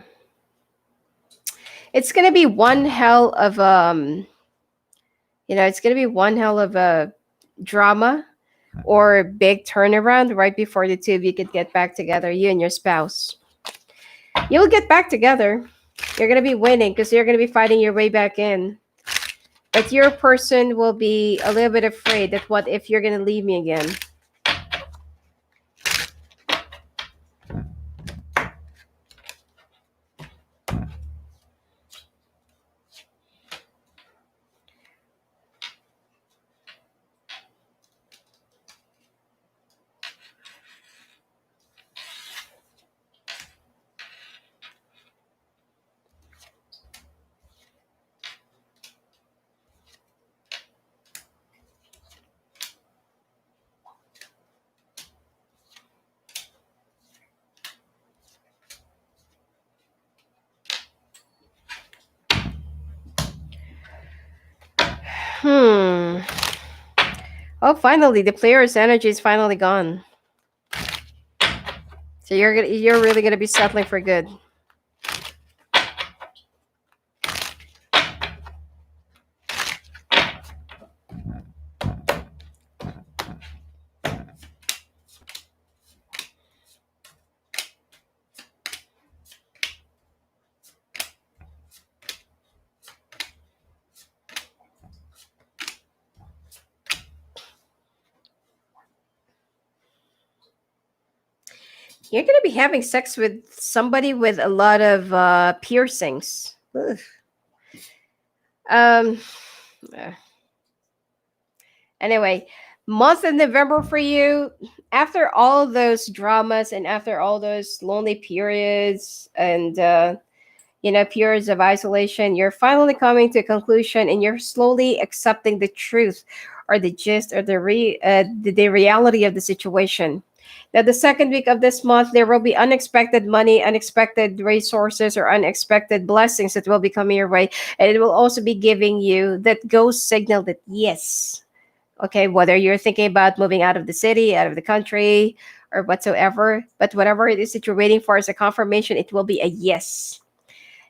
It's going to be one hell of it's going to be one hell of a drama or big turnaround right before the two of you could get back together, you and your spouse. You'll get back together. You're going to be winning because you're going to be fighting your way back in. But your person will be a little bit afraid that what if you're going to leave me again? Hmm. Oh, finally, the player's energy is finally gone. So you're really gonna be settling for good. You're gonna be having sex with somebody with a lot of piercings. Ugh. Um. uh, Anyway, month of November for you. After all those dramas and after all those lonely periods and periods of isolation, you're finally coming to a conclusion and you're slowly accepting the truth or the gist or the reality of the situation. Now, the second week of this month, there will be unexpected money, unexpected resources, or unexpected blessings that will be coming your way. And it will also be giving you that ghost signal that yes, okay, whether you're thinking about moving out of the city, out of the country, or whatsoever, but whatever it is that you're waiting for as a confirmation, it will be a yes.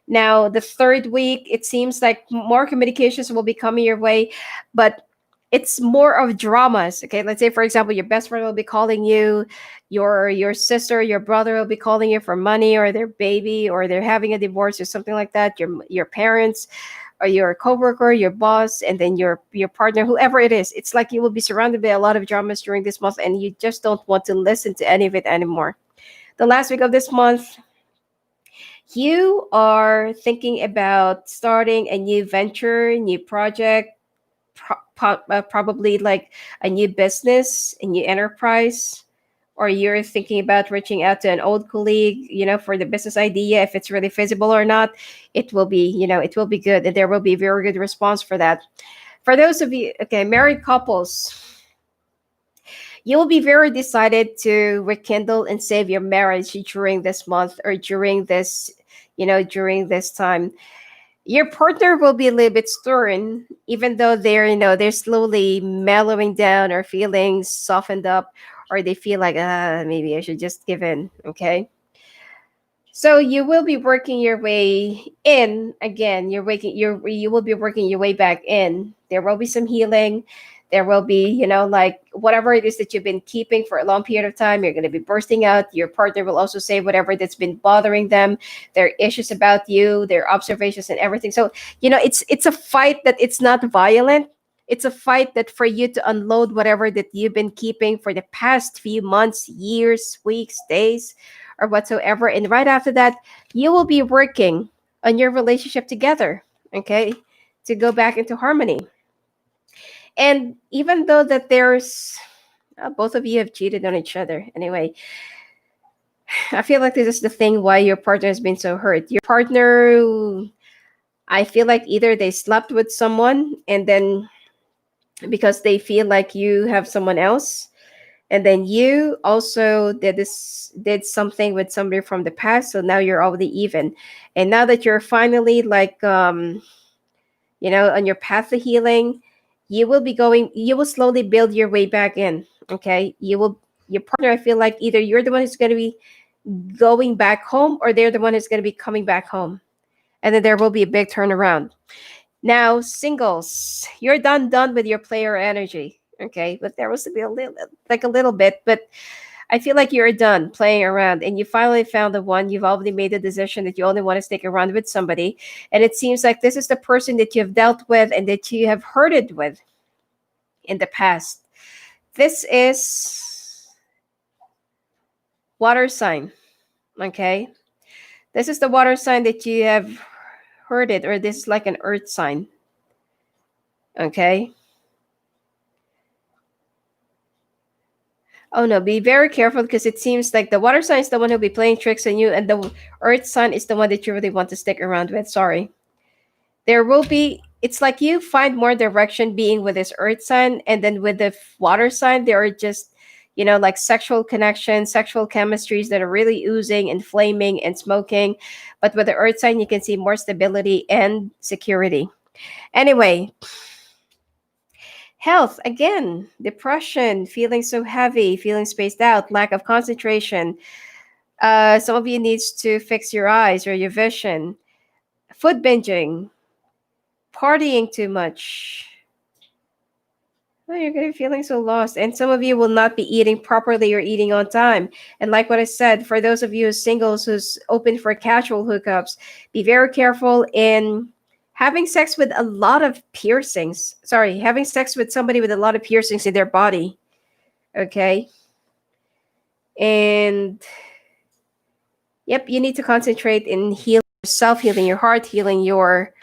Now, the third week, it seems like more communications will be coming your way, but it's more of dramas. Okay, let's say for example, your best friend will be calling you, your sister, your brother will be calling you for money or their baby, or they're having a divorce or something like that. Your parents or your coworker, your boss, and then your partner, whoever it is. It's like you will be surrounded by a lot of dramas during this month, and you just don't want to listen to any of it anymore. The last week of this month, you are thinking about starting a new venture, new project, probably like a new business, a new enterprise, or you're thinking about reaching out to an old colleague, for the business idea, if it's really feasible or not. It will be, it will be good, and there will be very good response for that. For those of you, okay, married couples, you will be very decided to rekindle and save your marriage during this month or during this time. Your partner will be a little bit stern, even though they're slowly mellowing down or feeling softened up, or they feel like maybe I should just give in. Okay, so you will be working your way in again. You will be working your way back in. There will be some healing. There will be, like whatever it is that you've been keeping for a long period of time, you're going to be bursting out. Your partner will also say whatever that's been bothering them, their issues about you, their observations and everything. So, it's a fight that it's not violent. It's a fight that for you to unload whatever that you've been keeping for the past few months, years, weeks, days, or whatsoever. And right after that, you will be working on your relationship together, okay, to go back into harmony. And even though that there's both of you have cheated on each other anyway, I feel like this is the thing why your partner has been so hurt. Your partner, I feel like either they slept with someone and then because they feel like you have someone else, and then you also did something with somebody from the past, so now you're already even. And now that you're finally like on your path to healing, you will slowly build your way back in. Okay. Your partner, I feel like either you're the one who's going to be going back home or they're the one who's going to be coming back home. And then there will be a big turnaround. Now, singles, you're done with your player energy. Okay. But there was to be a little bit, but I feel like you're done playing around and you finally found the one. You've already made the decision that you only want to stick around with somebody. And it seems like this is the person that you've dealt with and that you have hurted with in the past. This is water sign. Okay. This is the water sign that you have hurted, or this is like an earth sign. Okay. Oh no, be very careful because it seems like the water sign is the one who'll be playing tricks on you, and the earth sign is the one that you really want to stick around with. Sorry. There will be, it's like you find more direction being with this earth sign, and then with the water sign, there are just, like sexual connections, sexual chemistries that are really oozing and flaming and smoking. But with the earth sign, you can see more stability and security. Anyway, health, again, depression, feeling so heavy, feeling spaced out, lack of concentration. Some of you needs to fix your eyes or your vision. Food binging, partying too much. Oh, you're going to be feeling so lost. And some of you will not be eating properly or eating on time. And like what I said, for those of you who's singles who's open for casual hookups, be very careful in having sex with a lot of piercings. Sorry, having sex with somebody with a lot of piercings in their body. Okay. And yep, you need to concentrate in healing yourself, healing your heart, healing your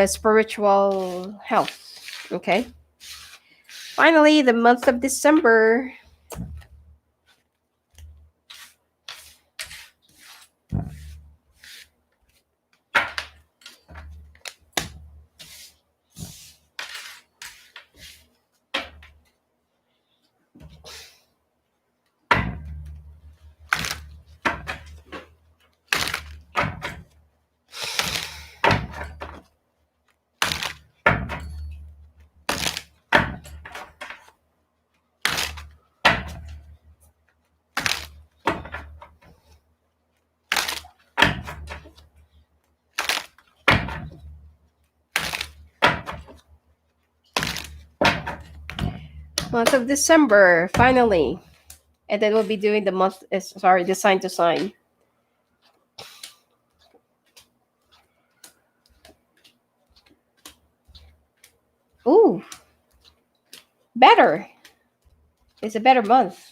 spiritual health. Okay. Finally, the month of December. Month of December, finally. And then we'll be doing the sign to sign. Ooh, better. It's a better month.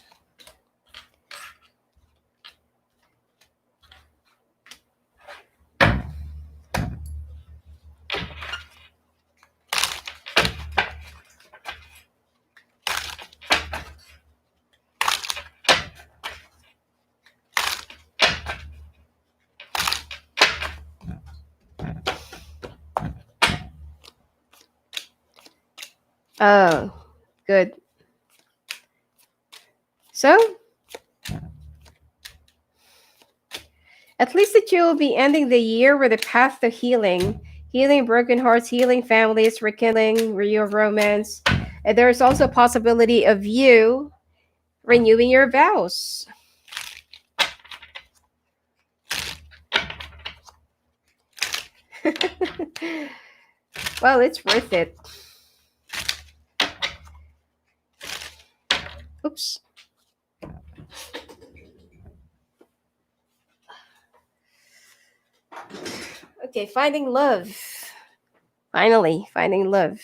Oh, good. So, at least that you will be ending the year with a path to healing, healing broken hearts, healing families, rekindling real romance. And there's also a possibility of you renewing your vows. Well, it's worth it. Oops. Okay, finding love. Finally, finding love.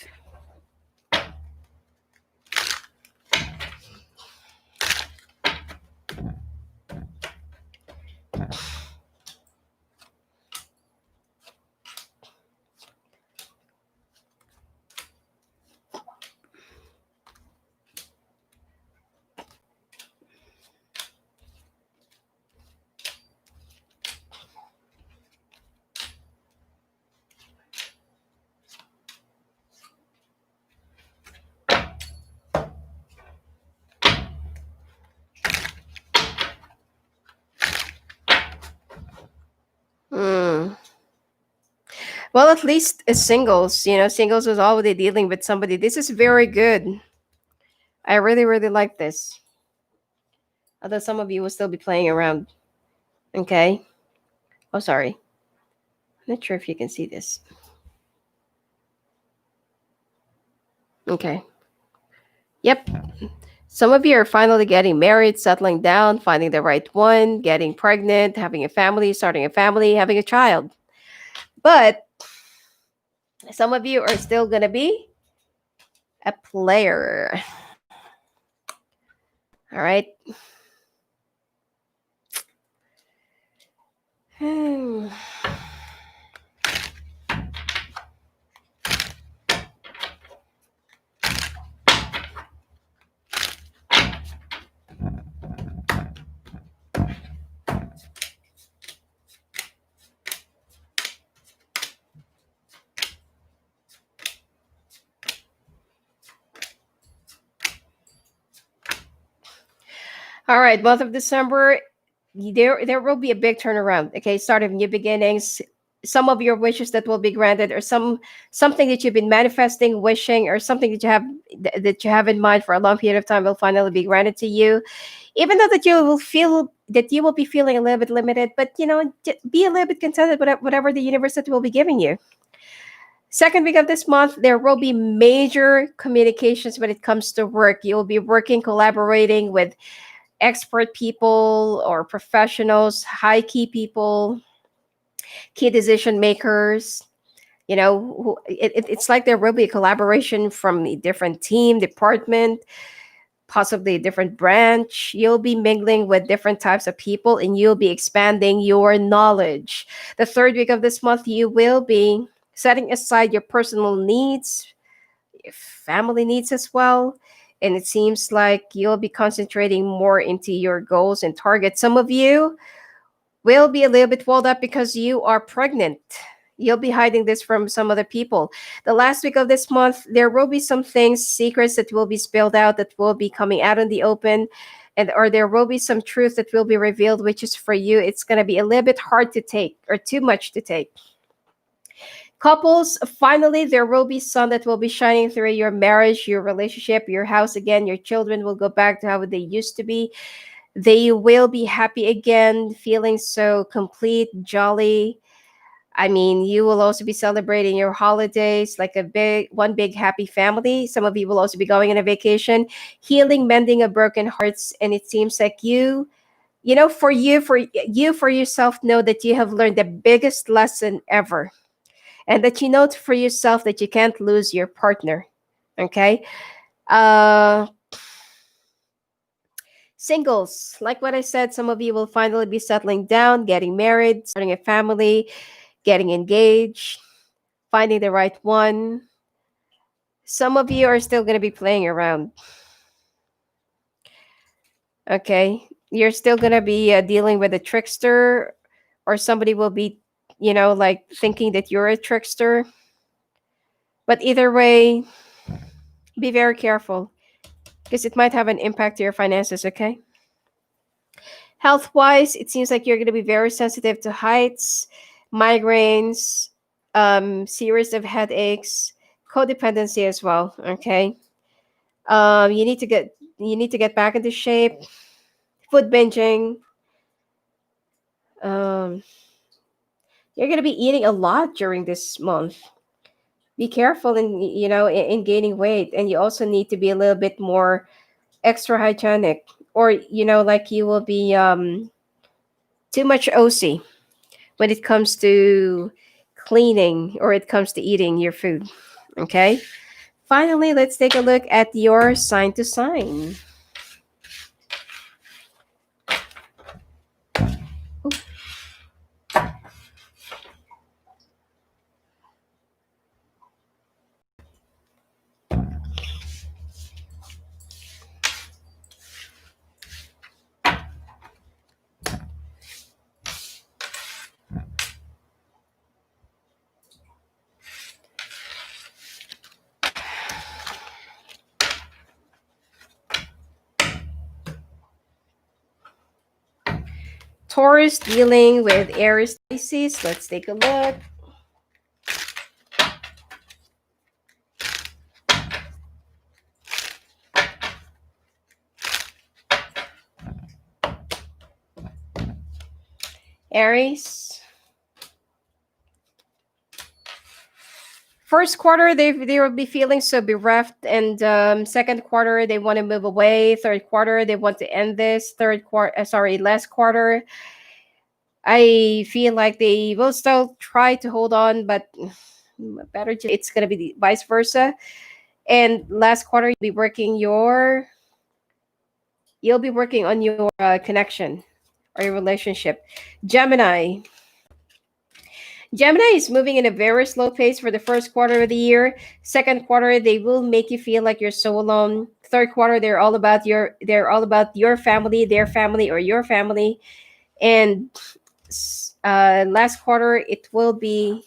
Hmm. Well, at least as singles, singles is already dealing with somebody. This is very good. I really, really like this. Although some of you will still be playing around. Okay. Oh, sorry. I'm not sure if you can see this. Okay. Yep. Some of you are finally getting married, settling down, finding the right one, getting pregnant, having a family, starting a family, having a child. But some of you are still going to be a player. All right. All right, month of December, there will be a big turnaround. Okay, start of new beginnings. Some of your wishes that will be granted, or something that you've been manifesting, wishing, or something that that you have in mind for a long period of time will finally be granted to you. Even though that you will be feeling a little bit limited, but be a little bit contented with whatever the universe that will be giving you. Second week of this month, there will be major communications when it comes to work. You'll be working, collaborating with expert people or professionals, high key people, key decision makers. It's like there will be a collaboration from a different team, department, possibly a different branch. You'll be mingling with different types of people and you'll be expanding your knowledge. The third week of this month, you will be setting aside your personal needs, family needs as well. And it seems like you'll be concentrating more into your goals and targets. Some of you will be a little bit walled up because you are pregnant. You'll be hiding this from some other people. The last week of this month, there will be some things, secrets that will be spilled out, that will be coming out in the open, or there will be some truth that will be revealed, which is for you. It's going to be a little bit hard to take or too much to take. Couples, finally, there will be sun that will be shining through your marriage, your relationship, your house again. Your children will go back to how they used to be. They will be happy again, feeling so complete, jolly. I mean, you will also be celebrating your holidays like one big happy family. Some of you will also be going on a vacation, healing, mending of broken hearts. And it seems like for yourself, know that you have learned the biggest lesson ever, and that for yourself that you can't lose your partner. Okay. Uh, Singles, like what I said, some of you will finally be settling down, getting married, starting a family, getting engaged, finding the right one. Some of you are still going to be playing around. Okay. You're still going to be dealing with a trickster, or somebody will be, like thinking that you're a trickster. But either way, be very careful because it might have an impact to your finances, okay? Health wise, it seems like you're going to be very sensitive to heights, migraines, series of headaches, codependency as well, okay? You need to get back into shape, food binging. Um, you're going to be eating a lot during this month. Be careful in gaining weight, and you also need to be a little bit more extra hygienic, or like you will be too much OC when it comes to cleaning or it comes to eating your food. Okay. Finally, let's take a look at your sign to sign. Taurus dealing with Aries Pisces. Let's take a look. Aries. First quarter, they will be feeling so bereft, and second quarter they want to move away. Third quarter they want to end this. Third quarter, sorry, last quarter, I feel like they will still try to hold on, but better just it's gonna be the vice versa. And last quarter you'll be working on your connection or your relationship. Gemini. Gemini is moving in a very slow pace for the first quarter of the year. Second quarter, they will make you feel like you're so alone. Third quarter, they're all about your family, their family, or your family. And last quarter, it will be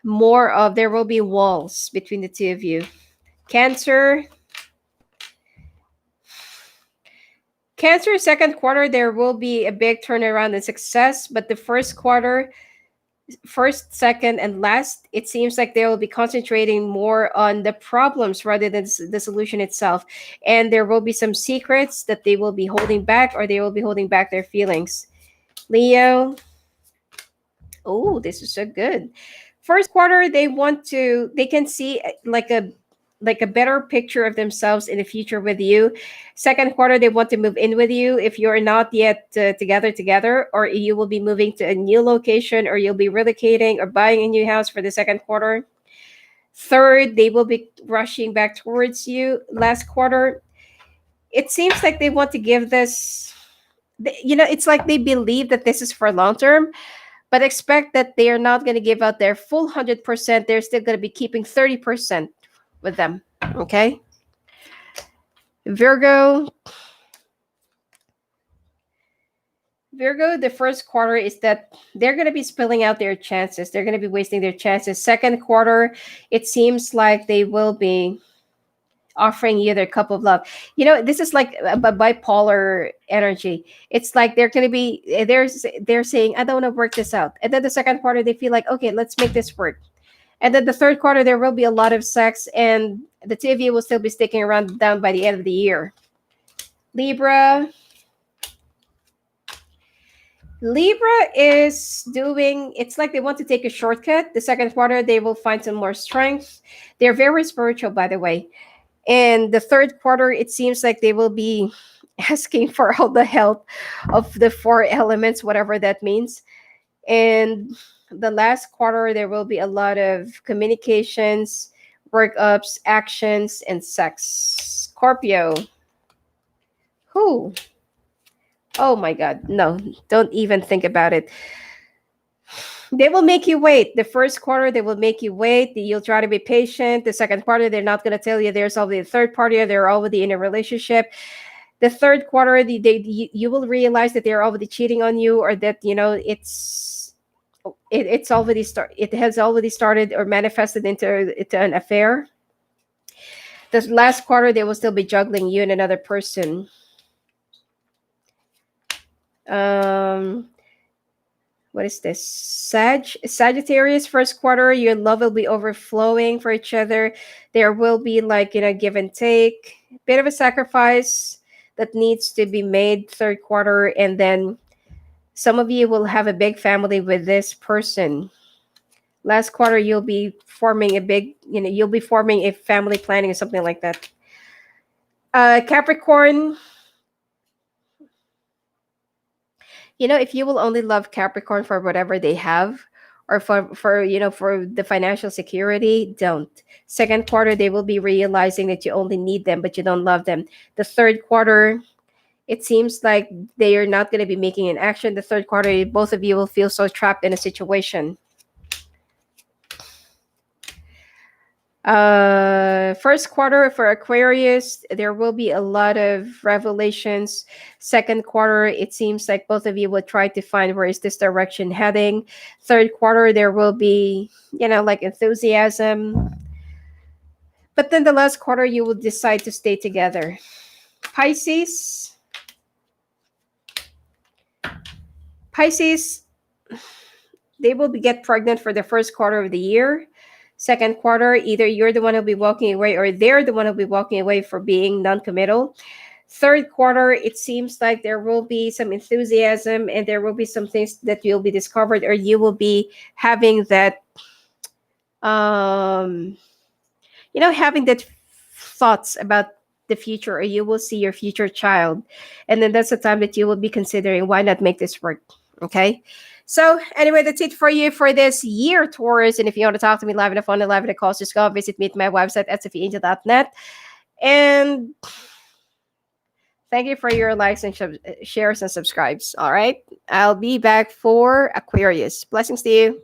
more of there will be walls between the two of you. Cancer. Cancer second quarter, there will be a big turnaround and success, but the first quarter, first, second, and last, it seems like they will be concentrating more on the problems rather than the solution itself. And there will be some secrets that they will be holding back, or they will be holding back their feelings. Leo. Oh, this is so good. First quarter, they can see like a better picture of themselves in the future with you. Second quarter, they want to move in with you if you're not yet together, or you will be moving to a new location, or you'll be relocating or buying a new house for the second quarter. Third, they will be rushing back towards you. Last quarter, it seems like they want to give this. It's like they believe that this is for long term, but expect that they are not going to give out their full 100%. They're still going to be keeping 30% with them. Okay. Virgo. The first quarter is that they're going to be spilling out their chances. They're going to be wasting their chances. Second quarter, it seems like they will be offering you their cup of love. This is like a bipolar energy. It's like they're going to be they're saying, I don't want to work this out. And then the second quarter, they feel like, okay, let's make this work. And then the third quarter, there will be a lot of sex, and the two of you will still be sticking around down by the end of the year. Libra. Libra is doing, it's like they want to take a shortcut. The second quarter, they will find some more strength. They're very spiritual, by the way. And the third quarter, it seems like they will be asking for all the help of the four elements, whatever that means. And the last quarter, there will be a lot of communications, workups, actions, and sex. Scorpio. Who? Oh my God. No, don't even think about it. They will make you wait. The first quarter, they will make you wait. You'll try to be patient. The second quarter, they're not going to tell you there's already a third party, or they're already in a relationship. The third quarter, you will realize that they're already cheating on you, or that it has already started or manifested into an affair. The last quarter, they will still be juggling you and another person. What is this? Sagittarius first quarter, your love will be overflowing for each other. There will be like give and take, bit of a sacrifice that needs to be made third quarter. And then some of you will have a big family with this person. Last quarter, you'll be forming a family planning or something like that. Capricorn, if you will only love Capricorn for whatever they have, or for the financial security, don't. Second quarter, they will be realizing that you only need them, but you don't love them. The third quarter, it seems like they are not going to be making an action. The third quarter, both of you will feel so trapped in a situation. First quarter for Aquarius, there will be a lot of revelations. Second quarter, it seems like both of you will try to find where is this direction heading. Third quarter, there will be, like enthusiasm. But then the last quarter, you will decide to stay together. Pisces. Pisces, they will get pregnant for the first quarter of the year. Second quarter, either you're the one who'll be walking away or they're the one who'll be walking away for being non-committal. Third quarter, it seems like there will be some enthusiasm and there will be some things that you'll be discovered, or you will be having that um having that thoughts about the future, or you will see your future child, and then that's the time that you will be considering why not make this work. Okay, so anyway, that's it for you for this year, Taurus. And if you want to talk to me live in the phone and live in the calls, just go visit me at my website at sophiaangel.net. And thank you for your likes and shares and subscribes. All right, I'll be back for Aquarius. Blessings to you.